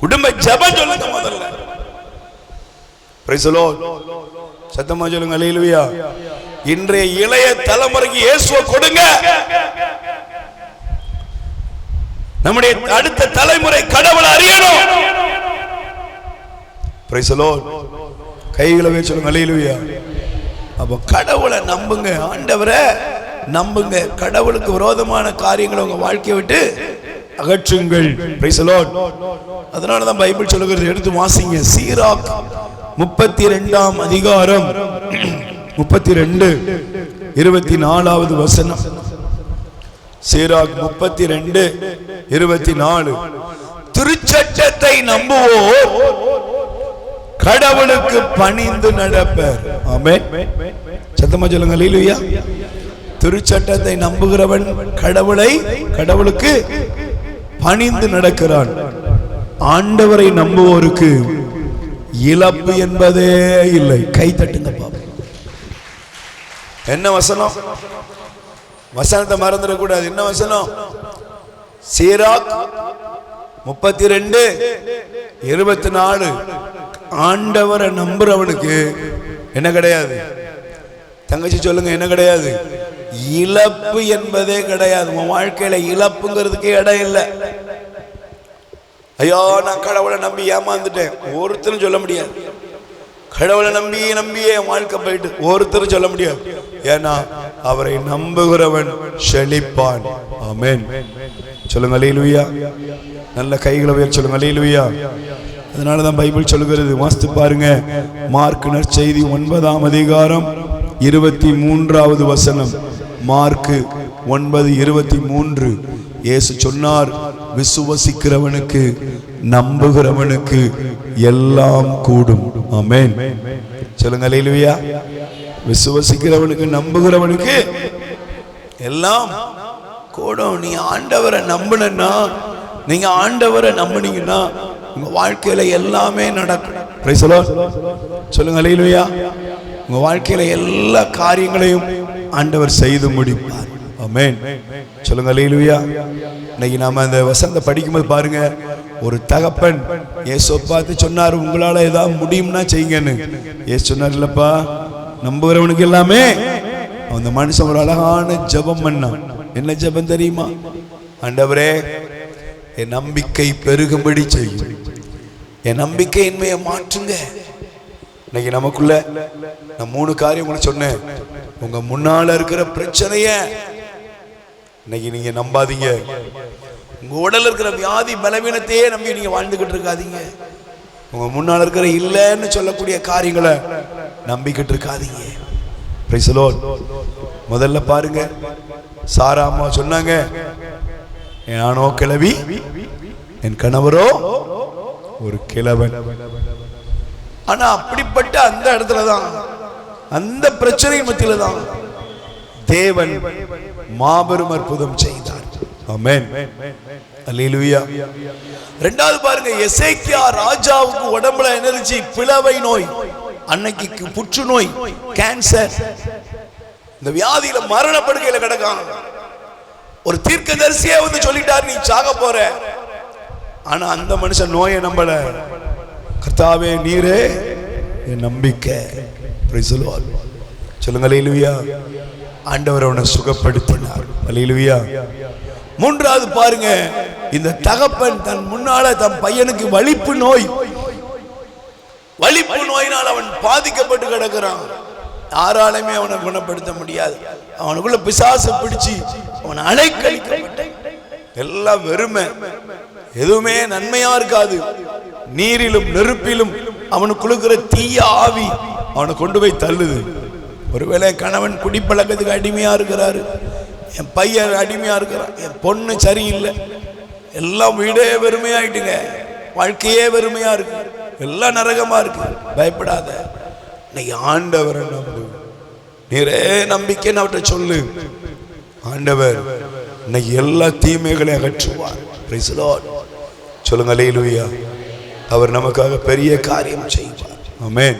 குடும்ப ஜெபம் சொல்லுங்க முதல்ல. Price the Lord. சத்தமா சொல்லுங்க அல்லேலூயா. இன்றைய இளைய தலைமுறைக்கு இயேசுவை கொடுங்க. நம்முடைய அடுத்த தலைமுறை கடவுளை அறியணும். Price the Lord. கைகளை வச்சு சொல்லுங்க அல்லேலூயா. அப்ப கடவுளை நம்புங்க, ஆண்டவரை நம்புங்க. கடவுளுக்கு விரோதமான காரியங்களை உங்க வாழ்க்கையை விட்டு அகற்றுங்கள். Price the Lord. அதனால தான் பைபிள் சொல்லுகிறது, எடுத்து வாசிங்க. சீராக் 32ஆம் அதிகாரம் 32 24வது வசனம். சீராக் 32:24. திருச்சட்டத்தை நம்புவோர் கடவுளுக்கு பணிந்து நடப்பர். ஆமென். சத்தமா சொல்லுங்க அல்லேலூயா. திருச்சட்டத்தை நம்புகிறவன் கடவுளுக்கு பணிந்து நடக்கிறான். ஆண்டவரை நம்புவோருக்கு இழப்பு என்பதே இல்லை. கை தட்டுங்க பாப்பா. என்ன வசனம்? வசனத்தை மறந்துடக்கூடாது. என்ன வசனம்? சீராக் 32:24. ஆண்டவரை நம்புறவனுக்கு என்ன கிடையாது? தங்கச்சி சொல்லுங்க, என்ன கிடையாது? இழப்பு என்பதே கிடையாது. உன் வாழ்க்கையில இழப்புங்கிறதுக்கே இடம் இல்லை. ஐயோ நான் கடவுளை நம்பி ஏமாந்துட்டேன், ஒருத்தரும் சொல்ல முடியாது. கடவுளை நம்பியே வாழ்க்கை போயிட்டு ஒருத்தரும் சொல்ல முடியாது. ஏன்னா அவரை நம்புகிறவன் செழிப்பான். ஆமென். சொல்லுங்க அல்லேலூயா. நல்ல கைகளை உயர்த்தி சொல்லுங்க அல்லேலூயா. அதனாலதான் பைபிள் சொல்லுகிறது, வாசித்து பாருங்க. மார்க் நற்செய்தி 9:23 வசனம். மார்க் 9:23. இயேசு சொன்னார், விசுவசிக்கிறவனுக்கு நம்புகிறவனுக்கு எல்லாம் கூடும். ஆமென். சொல்லுங்க அல்லேலூயா. விசுவசிக்கிறவனுக்கு நம்புகிறவனுக்கு எல்லாம் கூடும். நீ ஆண்டவரை நம்பினா, நீங்க ஆண்டவரை நம்பினீங்கன்னா உங்க வாழ்க்கையில எல்லாமே நடக்கும். Price the Lord. சொல்லுங்க அல்லேலூயா. உங்க வாழ்க்கையில எல்லா காரியங்களையும் ஆண்டவர் செய்து முடிப்பார். ஆமென். சொல்லுங்க அல்லேலூயா. இன்னைக்கு நாம அந்த வசனத்தை படிக்கும்போது பாருங்க, ஒரு தகப்பன் இயேசுவை பார்த்து சொன்னார், உங்களால ஏதாவது முடியும்னா செய்யுங்கன்னு. இயேசு சொன்னார், இல்லப்பா நம்புகிறவனுக்கு எல்லாமே. அந்த மனுஷன் ஒரு அழகான ஜெபம் பண்ணான். என்ன ஜெபம் தெரியுமா? ஆண்டவரே என் நம்பிக்கை பெருகும்படி செய்யும், என் நம்பிக்கையின்மையை மாற்றுங்க. இன்னைக்கு நமக்குள்ள நான் 3 காரியம் உங்களுக்கு சொன்னேன். உங்க முன்னால இருக்கிற பிரச்சனைய இன்னைக்கு நீங்க நம்பாதீங்க. உங்க உடல்ல இருக்கிற வியாதி பலவீனத்தையே நம்பி நீங்க வாழ்ந்துகிட்டு இருக்காதீங்க. உங்க முன்னால இருக்கிற இல்லைன்னு சொல்லக்கூடிய காரியங்களை நம்பிக்கிட்டு இருக்காதீங்க. Price the Lord. முதல்ல பாருங்க, சாரா அம்மா சொன்னாங்க, நானோ கிழவி, என் கணவரோ ஒரு கிழவன். ஆனா அப்படிப்பட்ட அந்த இடத்துலதான், அந்த பிரச்சனை மத்தியில தான் தேவன் மாபெரும் அற்புதம் செய்தார். ஆமென். அல்லேலூயா. இரண்டாவது பாருங்க, எசேக்கியா ராஜாவுக்கு உடம்புல எனர்ஜி, பிளவை நோய், அன்னைக்கு புற்றுநோய், கேன்சர், இந்த வியாதியில மரணப்படுக்கையில கிடக்கான். ஒரு தீர்க்கதரிசியே வந்து சொல்லிட்டார், நீ சாக போற. ஆனா அந்த மனுஷன் நோயை நம்பல. கர்த்தாவே நீரே என் நம்பிக்கை. Price the Lord. சொல்லுங்க அல்லேலூயா. ஆண்டவர் அவனை சுகப்படுத்தினார். அல்லேலூயா. மூன்றாவது பாருங்க, இந்த தகப்பன் தன் முன்னால தன் பையனுக்கு வலிப்பு நோயினால் அவன் பாதிக்கப்பட்டு கிடக்கிறான். யாராலுமே அவனை குணப்படுத்த முடியாது. அவனுக்குள்ள பிசாசு பிடிச்சு அவன் அலைக்கழிக்கப்பட்ட எல்லாம் வெறுமை, எதுவுமே நன்மையா இருக்காது. நீரிலும் நெருப்பிலும் அவனுக்குள்ள தீய ஆவி அவனை கொண்டு போய் தள்ளுது. ஒருவேளை கணவன் குடிப்பழக்கத்துக்கு அடிமையா இருக்கிறாரு, என் பையன் அடிமையா இருக்கிறான், என் பொண்ணு சரியில்லை, எல்லாம் வீடே வெறுமையாயிட்டுங்க, வாழ்க்கையே வெறுமையா இருக்கு, எல்லாம் நரகமா இருக்கு. பயப்படாத, இன்னைக்கு ஆண்டவரை நம்பு. நீரே நம்பிக்கைன்னு அவர்கிட்ட சொல்லு. ஆண்டவர் இன்னைக்கு எல்லா தீமைகளையும் அகற்றுவார். Price the Lord. சொல்லுங்க அல்லேலூயா. அவர் நமக்காக பெரிய காரியம் செய்வார். ஆமென்.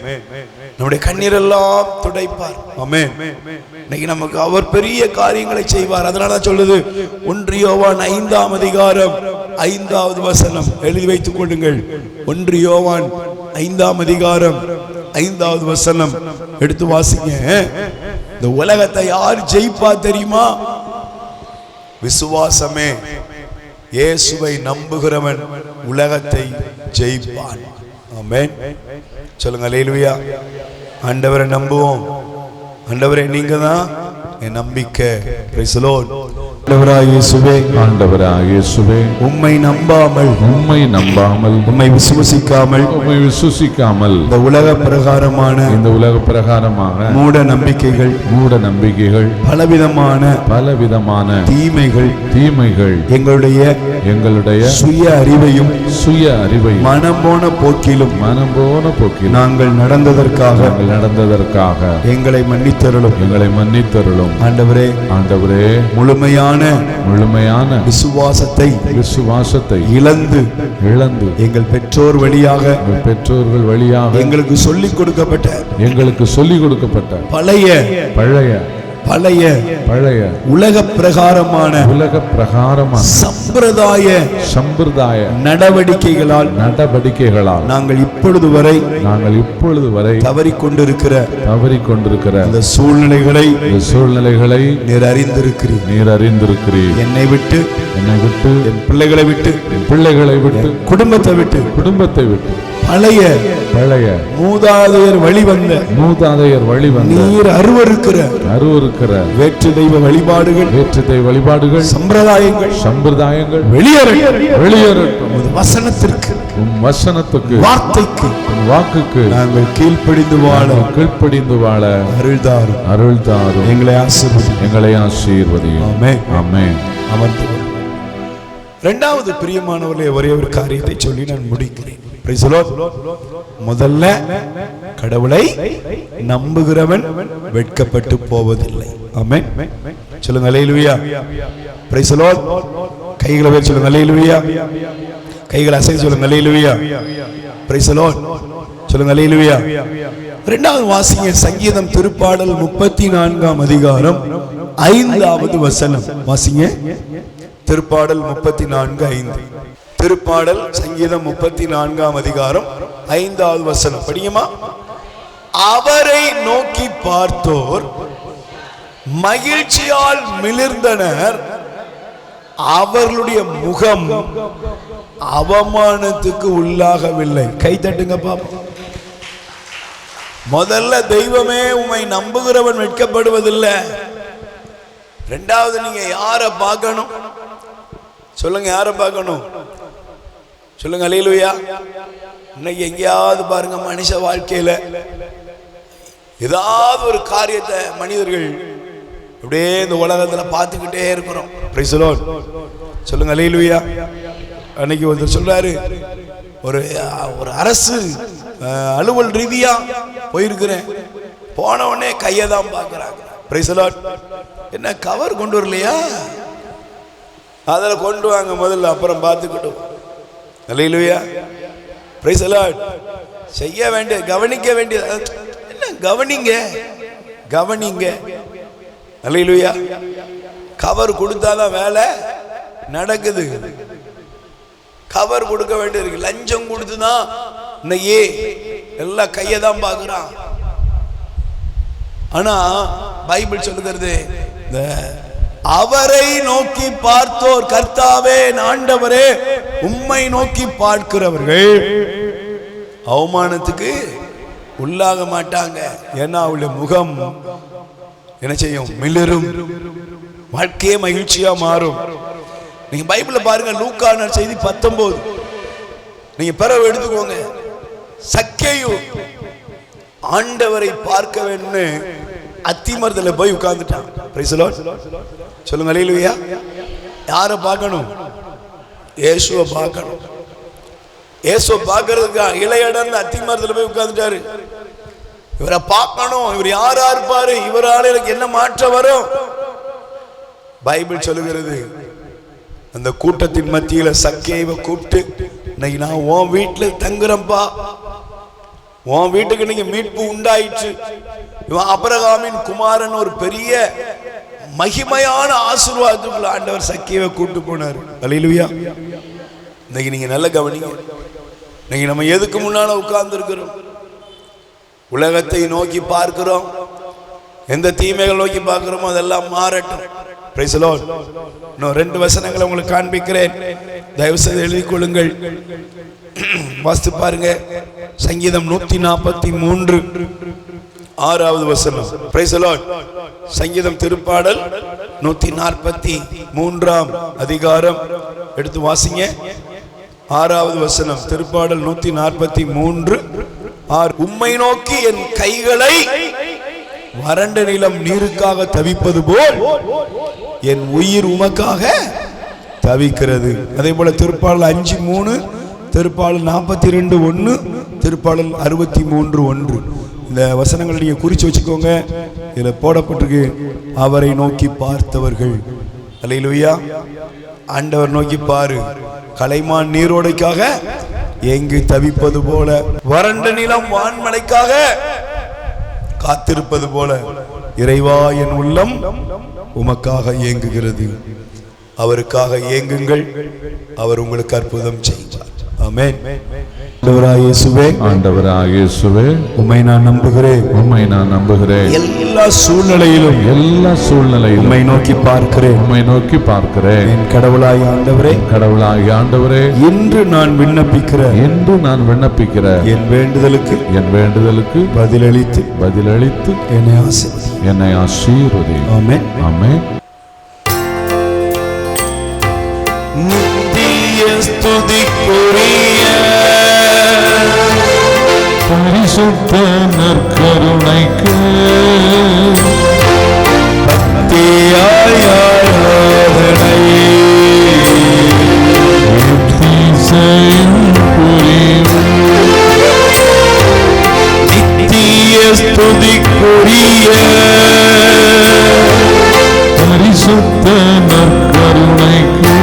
நம்முடைய கண்ணீரெல்லாம் துடைப்பார். ஆமென். இன்னைக்கு நமக்கு அவர் பெரிய காரியங்களை செய்வார். அதனாலதான் சொல்லுது 1 யோவான் 5:5 வசனம். எழுதி வைத்துக் கொள்ளுங்கள். 1 யோவான் 5:5 வசனம் எடுத்து வாசிங்க. இந்த உலகத்தை யார் ஜெயிப்பா தெரியுமா? விசுவாசமே. இயேசுவை நம்புகிறவன் உலகத்தை ஜெயிப்பான். ஆமென். சொல்லுங்க அல்லேலூயா. ஆண்டவரை நம்புவோம். ஆண்டவரே நீங்க தான் என் நம்பிக்கை. Price the Lord. ஆண்டவராகிய இயேசுவே, உம்மை நம்பாமல் உம்மை விசுவசிக்காமல் இந்த உலக பிரகாரமான மூட நம்பிக்கைகள் பலவிதமான தீமைகள் எங்களுடைய சுய அறிவையும் மனம் போன போக்கிலும் நாங்கள் நடந்ததற்காக எங்களை மன்னித்தருளும். ஆண்டவரே, முழுமையான விசுவாசத்தை இழந்து எங்கள் பெற்றோர்கள் வழியாக எங்களுக்கு சொல்லிக் கொடுக்கப்பட்ட பழைய உலக பிரகாரமான சம்பிரதாய நடவடிக்கைகளால் நாங்கள் இப்பொழுது வரை தவறிக்கொண்டிருக்கிற இந்த சூழ்நிலைகளை நீர் அறிந்திருக்கிறீர். என்னை விட்டு என் பிள்ளைகளை விட்டு குடும்பத்தை விட்டு பழைய மூதாதையர் வழி வந்த நீர் அருவருக்கிற வேற்று தெய்வ வழிபாடுகள் சம்பிரதாயங்கள் வெளியேறட்டும். வசனத்துக்கு வாக்குக்கு நாங்கள் கீழ்ப்படிந்து வாழ அருள்தாரும். எங்களை ஆசீர்வதியும். ஆமென். இரண்டாவது பிரியமானவர்களே, ஒரே ஒரு காரியத்தை சொல்லி நான் முடிக்கிறேன். முதல்ல, கடவுளை நம்புகிறவன் வெட்கப்பட்டு போவதில்லை. ஆமென். சொல்லுங்க அல்லேலூயா. Praise the Lord. கைகளை உயர்த்தி சொல்லுங்க அல்லேலூயா. கைகளை அசைத்து சொல்லுங்க அல்லேலூயா. Praise the Lord. சொல்லுங்க அல்லேலூயா. இரண்டாவது வாசிங்க, சங்கீதம் திருப்பாடல் 34ஆம் அதிகாரம் 5வது வசனம் வாசிங்க. திருப்பாடல் 34:5. திருப்பாடல் சங்கீதம் 34ஆம் அதிகாரம் 5வது வசனம் படியுமா? அவரை நோக்கி பார்த்தோர் மகிழ்ச்சியால் மிளிர்ந்தனர், அவர்களுடைய முகம் அவமானத்துக்கு உள்ளாகவில்லை. கை தட்டுங்க பாப்போம். முதல்ல, தெய்வமே உம்மை நம்புகிறவன் வெட்கப்படுவதில்லை. இரண்டாவது, நீங்க யாரை பார்க்கணும்? சொல்லுங்க, யாரை பார்க்கணும்? சொல்லுங்க அல்லேலூயா. இன்னைக்கு எங்கேயாவது பாருங்க, மனுஷ வாழ்க்கையில ஏதாவது ஒரு காரியத்தை மனிதர்கள் அப்படியே இந்த உலகத்துல பார்த்துக்கிட்டே இருக்கிறோம். Price the Lord. சொல்லுங்க அல்லேலூயா. அன்னைக்கு ஒருத்தர் சொல்றாரு, ஒரு அரசு அலுவல் ரீதியா போயிருக்கிறேன், போன உடனே கையை தான் பார்க்கறாங்க. Praise the Lord. என்ன கவர் கொண்டு வரலையா? அதில் கொண்டு வாங்க முதல்ல, அப்புறம் பார்த்துக்கிட்டோம். அல்லேலூயா. Praise the Lord. செய்ய வேண்டிய கவனிக்க வேண்டிய என்ன கவனிங்க. அல்லேலூயா. கவர் கொடுத்தாதான் வேலை நடக்குது. கவர் கொடுக்க வேண்டியிருக்கு. லஞ்சம் கொடுத்துதான் இன்னைக்கு எல்லாம் கையை தான் பார்க்குறான். ஆனா பைபிள் சொல்லுகிறது, இந்த அவரை நோக்கி பார்த்தோர், கர்த்தாவே ஆண்டவரே உம்மை நோக்கி பார்க்கிறவர்கள் அவமானத்துக்கு உள்ளாக மாட்டாங்க. ஏன்னா அவளுடைய முகம் என்ன செய்யும்? மிளிரும். வாழ்க்கையே மகிழ்ச்சியா மாறும். நீங்க பைபிள்ல பாருங்க, லூக்கா செய்தி 19 நீங்க பிறகு எடுத்துக்கோங்க. சக்கேயு ஆண்டவரை பார்க்க வேணும்னு அத்திமரத்துல போய் உட்கார்ந்துட்டான். Price the Lord. சொல்லுங்க அல்லேலூயா. யாரை பார்க்கணும்? இயேசுவை பார்க்கணும். இயேசுவை பார்க்கறதுக்கு இளையடர்ந்து அத்திமரத்துல போய் உட்கார்ந்துட்டாரு. இவரை பார்க்கணும். இவர் யாரா இருப்பாரு? இவரால எனக்கு என்ன மாற்றம் வரும்? பைபிள் சொல்லுகிறது, அந்த கூட்டத்தின் மத்தியில சக்கேவை கூப்பிட்டு, இன்னைக்கு நான் உன் வீட்டுல தங்குறேன்பா, உன் வீட்டுக்கு நீங்க மீட்பு உண்டாயிற்று. இவன் ஆபிரகாமின் குமாரன், ஒரு பெரிய மகிமையான ஆசீர்வாதத்துக்குள்ள ஆண்டவர் சக்கேவை கூட்டு போனார். அல்லேலூயா. இன்னைக்கு நீங்க நல்ல கவனிங்க. இன்னைக்கு நம்ம எதுக்கு முன்னால உட்கார்ந்து இருக்கிறோம்? உலகத்தை நோக்கி பார்க்கிறோம். எந்த தீமைகள் நோக்கி பார்க்கிறோமோ அதெல்லாம் மாறட்டும். Price the Lord. இன்னும் 2 வசனங்களை உங்களுக்கு காண்பிக்கிறேன், தயவு செய்து எழுதிக் கொள்ளுங்கள். வாசித்து பாருங்க. சங்கீதம் 143 6வது வசனம். Price the Lord. சங்கீதம் திருப்பாடல் 143 அதிகாரம் எடுத்து வாசிங்க. 6வது வசனம். திருப்பாடல் 143 6. உம்மை நோக்கி என் கைகளை வறண்ட நிலம் நீருக்காக தவிப்பது போல் என் உயிர் உமக்காக தவிக்கிறது. அதே போல திருப்பாடல் 5:3, திருப்பாடல் 42:1, திருப்பாடல் 63:1. இந்த வசனங்களை நீங்க குறிச்சு வச்சுக்கோங்க. இதுல போடப்பட்டிருக்கு, அவரை நோக்கி பார்த்தவர்கள். அல்லேலூயா. ஆண்டவர் நோக்கி பாரு. கலைமான் நீரோடைக்காக எங்கு தவிப்பது போல, வறண்ட நிலம் வான்மழைக்காக காத்திருப்பது போல இறைவா என் உள்ளம் உமக்காக ஏங்குகிறது. அவருக்காக ஏங்குங்கள், அவர் உங்களுக்கு அற்புதம் செய்வார். ஆமென். ஆண்டவராகிய இயேசுவே, உம்மை நான் நம்புகிறேன். உம்மை நான் நம்புகிறேன். எல்லா சூழ்நிலையிலும் உம்மை நோக்கி பார்க்கிறேன். உம்மை நோக்கி பார்க்கிறேன். என் கடவுளாகிய ஆண்டவரே, கடவுளாகிய ஆண்டவரே, இன்று நான் விண்ணப்பிக்கிற என் வேண்டுதலுக்கு பதிலளித்து என்னை ஆசீர்வதி. ஆமென். ஆமென். பரிசுத்த நற்கருணைக்கு ஆராதனை நித்திய ஸ்துதிக்குரிய பரிசுத்த நற்கருணைக்கு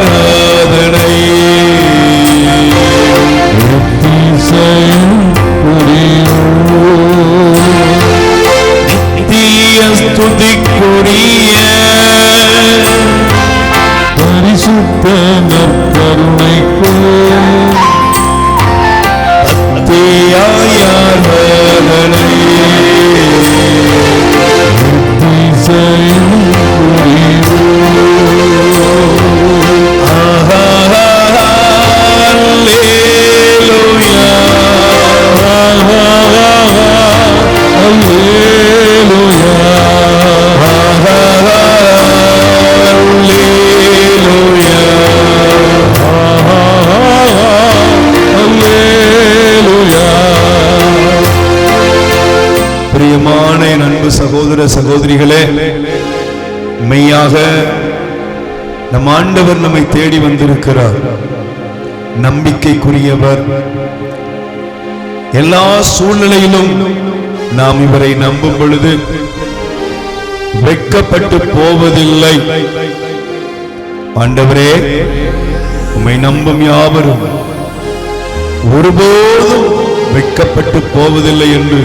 ஆராதனை நித்திய ஸ்துதிக்குரிய பரிசுத்த நற்கருணைக்கு ஆராதனை பிரியமான என் அன்பு சகோதர சகோதரிகளே, மெய்யாக நம் ஆண்டவர் நம்மை தேடி வந்திருக்கிறார். நம்பிக்கைக்குரியவர். எல்லா சூழ்நிலையிலும் நாம் இவரை நம்பும் பொழுது வெட்கப்பட்டு போவதில்லை. ஆண்டவரே, உம்மை நம்பும் யாவரும் ஒருபோதும் வெட்கப்பட்டு போவதில்லை என்று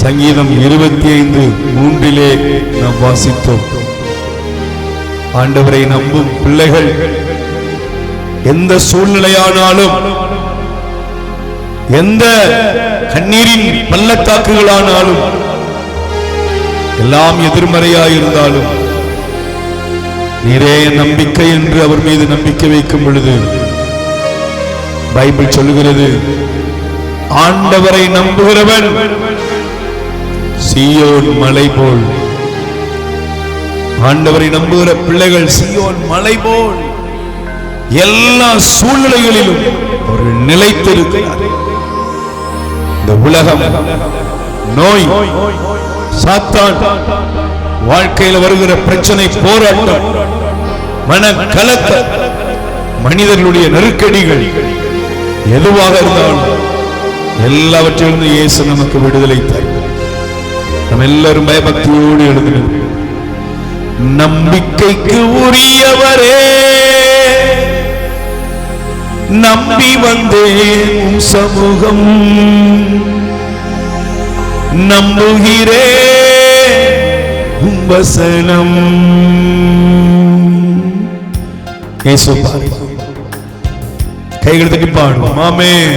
சங்கீதம் 25:3 நாம் வாசித்தோம். ஆண்டவரை நம்பும் பிள்ளைகள் எந்த சூழ்நிலையானாலும், எந்த கண்ணீரின் பள்ளத்தாக்குகளானாலும், எல்லாம் எதிர்மறையாயிருந்தாலும் நீரே நம்பிக்கை என்று அவர் மீது நம்பிக்கை வைக்கும் பொழுது பைபிள் சொல்லுகிறது, ஆண்டவரை நம்புகிறவன் சீயோன் மலை போல். ஆண்டவரை நம்புகிற பிள்ளைகள் சீயோன் மலை போல் எல்லா சூழ்நிலைகளிலும் ஒரு நிலைத்திருக்கிறார். இந்த உலகம், நோய், சாத்தான், வாழ்க்கையில் வருகிற பிரச்சனை, போராட்டம், மன கலக்கம், மனிதர்களுடைய நெருக்கடிகள் எதுவாக இருந்தாலும் எல்லாவற்றிலிருந்து இயேசு நமக்கு விடுதலை தரும். நம்ம எல்லாரும் பயபக்தியோடு எழுதுகிறோம். நம்பிக்கைக்கு உரியவரே, நம்பி வந்தேன் சமூகம், நம்புகிறே வசனம். இயேசு கைகள் தட்டி பாடுவோம். ஆமென்.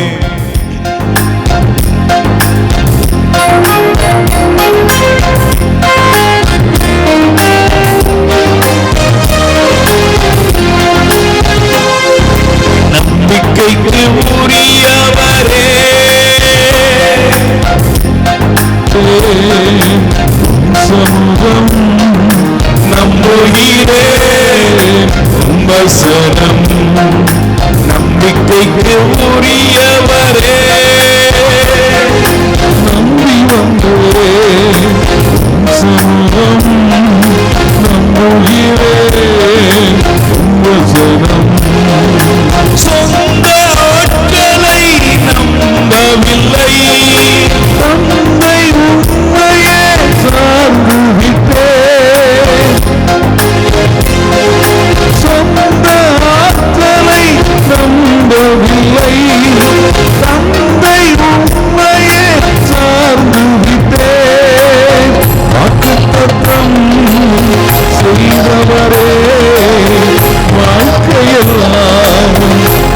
நம்பிக்கைக்கு உரியவரே, சனம் நம்பிக்கைக்கு உரியவரே. நம்பி வந்தே சமூகம் நம்புகிறே வசனம். சொந்த ஆட்களை நம்பவில்லை, தந்தை உண்மையே சார்ந்து விட்டே. சொந்த ஆற்றலை நம்பவில்லை, தந்தை உண்மையே சார்ந்து விட்டே. வாக்குத்தத்தம் செய்தவரே வாழ்க்கையெல்லாம்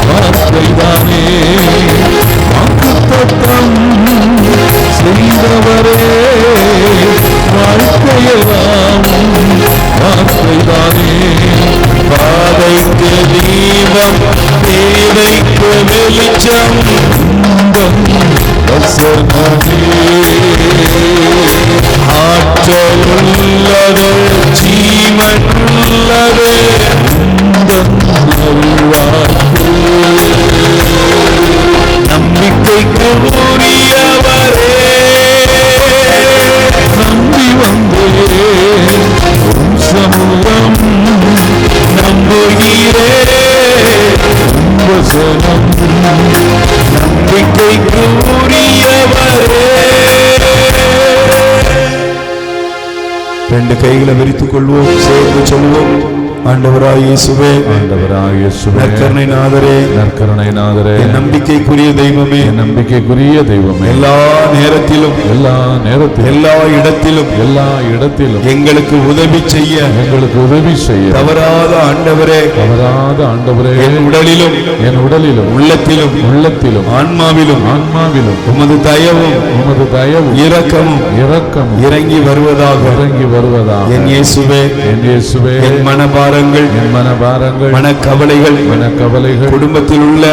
வார்த்தைதானே. வாக்குத்தத்தம் செய்தவரே வாழ்க்கையெல்லாம் வார்த்தைதானே. பாதைக்கு தீபம் தேவைக்கு வெளிச்சம் வசனமே ஆற்றல் உள்ளது ஜீவன் உள்ளது. நம்பிக்கைக்கு உரியவரே. நம்பி வந்தே சமூகம் நம்புகிறே வசனம். நம்பிக்கைக்கு உரியவரே. ரெண்டு கைகளை விரித்துக் கொள்வோம், சேர்ந்து சொல்வோம். ஆண்டவராய் இயேசுவே, ஆண்டவராய் இயேசுவே, நற்கருணை நாதரே, நற்கருணை நாதரே, என் நம்பிக்கைக்குரிய தெய்வமே, என் நம்பிக்கைக்குரிய தெய்வமே, எல்லா நேரத்திலும் எல்லா நேரத்திலும் எல்லா இடத்திலும் எல்லா இடத்திலும் எங்களுக்கு உதவி செய்ய எங்களுக்கு உதவி செய்ய தவறாத ஆண்டவரே, தவறாத ஆண்டவரே, என் உடலிலும் என் உடலிலும் உள்ளத்திலும் உள்ளத்திலும் ஆன்மாவிலும் ஆன்மாவிலும் உமது தயவும் உமது தயவும் இரக்கமும் இரக்கமும் இறங்கி வருவதாக. இறங்கி வருவதாக. என் இயேசுவே, என் இயேசுவே, என் மனபாரங்கள், என் மனபாரங்கள், மனக்கவலைகள், மனக்கவலைகள், குடும்பத்தில் உள்ள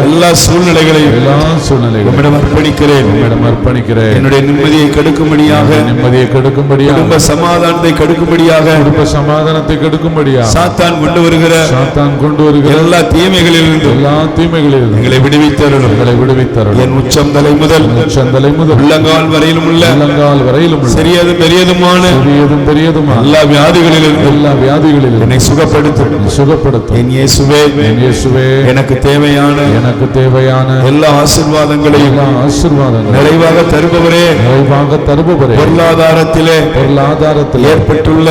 எல்லா சூழ்நிலைகளையும் எல்லா சூழ்நிலைகளும் உம்மிடம் அர்ப்பணிக்கிறேன். உம்மிடம் அர்ப்பணிக்கிறேன். என்னுடைய நிம்மதியை கெடுக்கும்படியாக, நிம்மதியை கெடுக்கும்படியாக, குடும்ப சமாதானத்தை கெடுக்கும்படியாக, குடும்ப சமாதானத்தை கெடுக்கும்படியாக சாத்தான் கொண்டு வருகிற சாத்தான் கொண்டு வருகிற எல்லா தீமைகளிலிருந்து எல்லா தீமைகளிலும் எங்களை விடுவித்தருளும். எங்களை விடுவித்தருளும். என் உச்சந்தலை முதல் உச்சந்தலை முதல் உள்ளங்கால் வரையிலும் உள்ள உள்ளங்கால் வரையிலும் உள்ள சிறியதும் பெரியதுமான சிறியதும் பெரியதுமான எல்லா வியாதிகளிலிருந்து எல்லா வியாதிகளிலும் என்னை சுகப்படுத்தும். சுகப்படுத்தும். என் இயேசுவே, என் இயேசுவே, எனக்கு தேவையான எனக்கு தேவையான எல்லா ஆசீர்வாதங்களையும் எல்லா ஆசீர்வாதங்களையும் நிறைவாக தருபவரே, நிறைவாக தருபவரே, பொருளாதாரத்திலே பொருளாதாரத்தில் ஏற்பட்டுள்ள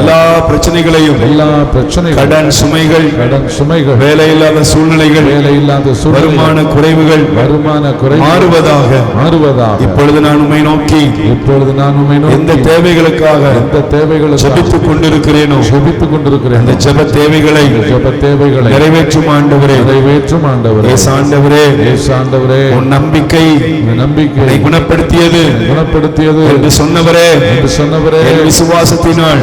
எல்லா பிரச்சனைகளையும், எல்லா பிரச்சனைகள், கடன் சுமைகள், கடன் சுமைகள், வேலையில்லாத சூழ்நிலைகள், வேலையில்லாத சூழ்நிலை, வருமான குறைவுகள் மாறுவதாக. இப்பொழுது நான் உம்மை நோக்கி இப்பொழுது நான் உம்மை நோக்கி எந்த தேவைகளுக்காக எந்த தேவைகளுக்காக ஜெபித்துக் கொண்டிருக்கிறேனோ ஜெபித்துக் கொண்டிருக்கிறேன். அந்த ஜெப தேவைகளை நிறைவேற்றும் ஆண்டவரே, நிறைவேற்றும் ஆண்டவரே, ஆண்டவரே, ஆண்டவரே, உன் நம்பிக்கை நம்பிக்கை குணப்படுத்தியது குணப்படுத்தியது என்று சொன்னவரே, என் விசுவாசத்தினால்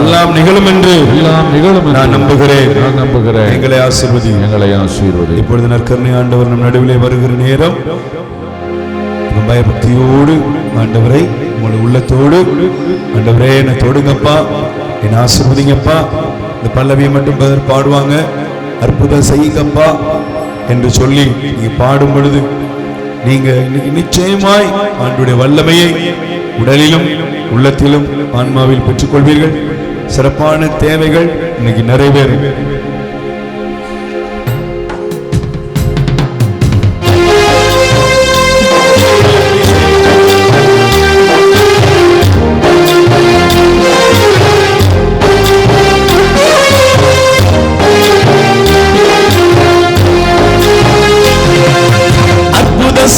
எல்லாம் நிகழும் என்று நான் நம்புகிறேன். எங்களை ஆசீர்வதி, எங்களை ஆசீர்வதி. இப்பொழுது நற்கருணை ஆண்டவர் நம் நடுவிலே வருகிற நேரம் பயபக்தியோடு ஆண்டவரை உங்களுடைய உள்ளத்தோடு, ஆண்டவரே என்னை தொடுங்கப்பா, என்னை ஆசீர்வதிங்கப்பா, இந்த பல்லவியை மட்டும் பாடுவாங்க, அற்புதம் செய்யுங்கப்பா என்று சொல்லி நீங்க பாடும் பொழுது நீங்க நிச்சயமாய் ஆண்டுடைய வல்லமையை உடலிலும் உள்ளத்திலும் ஆன்மாவில் பெற்றுக்கொள்வீர்கள். சிறப்பான தேவைகள் இன்னைக்கு நிறைவேறும்.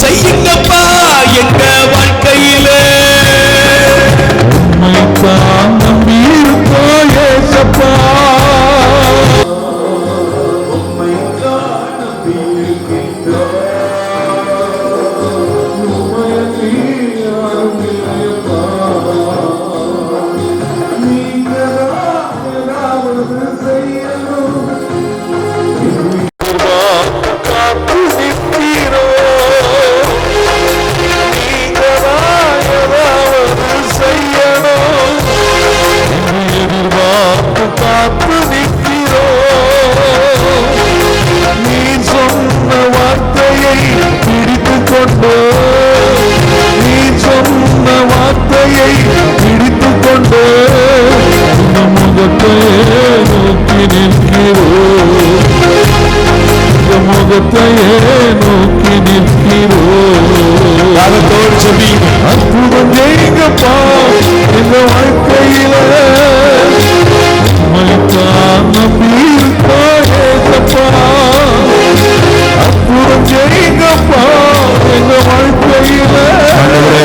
செய்யுங்கப்பா எங்க வாழ்க்கையிலே, உம்மைத்தான் நம்பியிருக்கோம் ஏசப்பா. நிற்கிறோ, முகத்தையே நோக்கி நிற்கிறோ. யாகத்தோடு சொல்லி அற்புதம் செய்யுங்கப்பா எங்க வாழ்க்கையில, உம்மைத்தான் நம்பியிருக்கோ ஏசப்பா. அற்புதம் செய்யுங்கப்பா எங்க வாழ்க்கையில,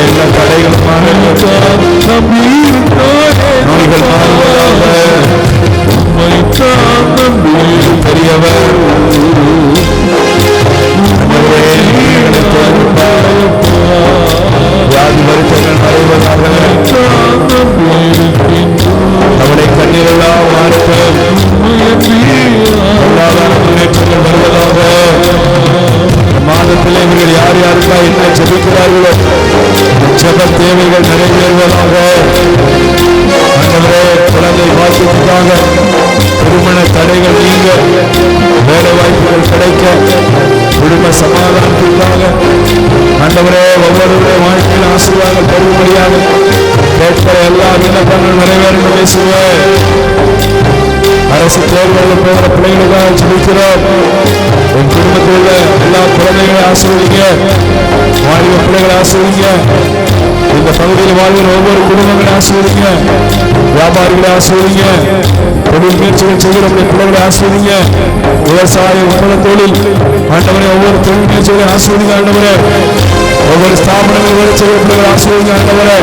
எல்லா தடைகளும் நம்பியிருக்கோ உம்மைத்தான் நம்பி பெரியவர். வியாதி வருத்தங்கள் மறைவதாக நம்முடைய கண்ணீரெல்லாம் பொருளாதார முன்னேற்றங்கள் வருவதாக. மாதத்தில் இவர்கள் யார் யாருக்காக என்ன ஜெபிக்கிறார்களோ ஜெப தேவைகள் நிறைவேறுவதாக. ஆண்டவரே, குழந்தை வாய்ப்புக்காக, திருமண தடைகள் நீங்க, வேலை வாய்ப்புகள் கிடைக்க, குடும்ப சமாதானத்திற்காக ஆண்டவரே ஒவ்வொருவருடைய வாழ்க்கையில் ஆசீர்வாதம் பெறும்படியாக கேட்கிற எல்லா விண்ணப்பங்கள் நிறைவேறும் பேசுவேன். அரசு தேர்தலில் போகிற பிள்ளைகளுக்காக ஜெபிக்கிறோம். என் குடும்பத்தில் உள்ள எல்லா குழந்தைகளை ஆசீர்வதிங்க, வாலிப பிள்ளைகளை ஆசீர்வதிங்க. இந்த பகுதியில் வாழ்கிற ஒவ்வொரு குடும்பங்களை ஆசீர்வதிங்க, வியாபாரிகளை ஆசீர்வதிங்க, தொழில் முயற்சிகள் செய்கிற பிள்ளைகளை ஆசீர்வதிங்க. விவசாய உணவு தொழில் ஆண்டவரை ஒவ்வொரு தொழில் முயற்சிகளை ஆசீர்வதிங்க ஆண்டவரே. ஒவ்வொரு ஸ்தாபனங்கள் வேலை செய்கிற பிள்ளைகளை ஆசீர்வதிங்க ஆண்டவரே.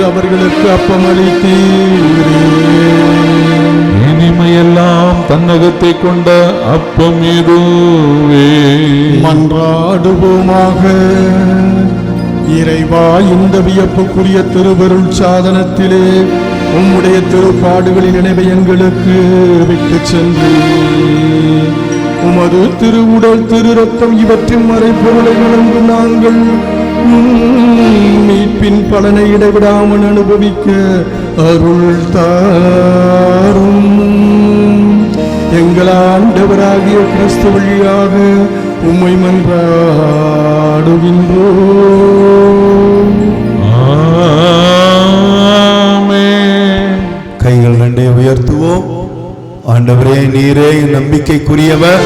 அவர்களுக்கு அப்பமளித்தீரே. இனிமையெல்லாம் தன்னகத்தை கொண்ட அப்பம் இதுவே. மன்றாடுவோமாக. இறைவா, இந்த வியப்புக்குரிய திருவருள் சாதனத்திலே உம்முடைய திருப்பாடுகளின் நினைவை எங்களுக்கு விட்டு சென்று உமது திருவுடல் திரு ரத்தம் இவற்றின் மறைப்பொருளை வழங்கும் நாங்கள் மீட்பின் பலனை இடைவிடாமல் அனுபவிக்க அருள் தாரும். எங்கள் ஆண்டவராகிய கிறிஸ்து வழியாக உம்மை மன்றாடுகின்றோம். ஆமென். கைகள் ரெண்டை உயர்த்துவோம். ஆண்டவரே, நீரே நம்பிக்கைக்குரியவர்,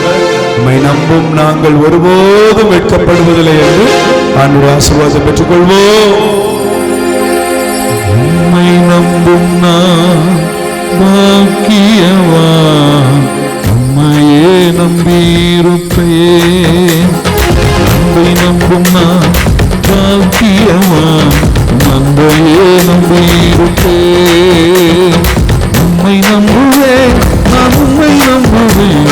உம்மை நம்பும் நாங்கள் ஒருபோதும் வெட்கப்படுவதில்லை என்று ஆண்டவர் ஆசீர்வாதம் பெற்றுக்கொள்வோம். உம்மை நம்பும் நான் பாக்கியவான், உம்மையே நம்பியிருப்பேன். உம்மை நம்பும் நான் பாக்கியவான், உம்மையே நம்பியிருப்பேன். உம்மை நம்புவேன், நான் உம்மை நம்புவேன்.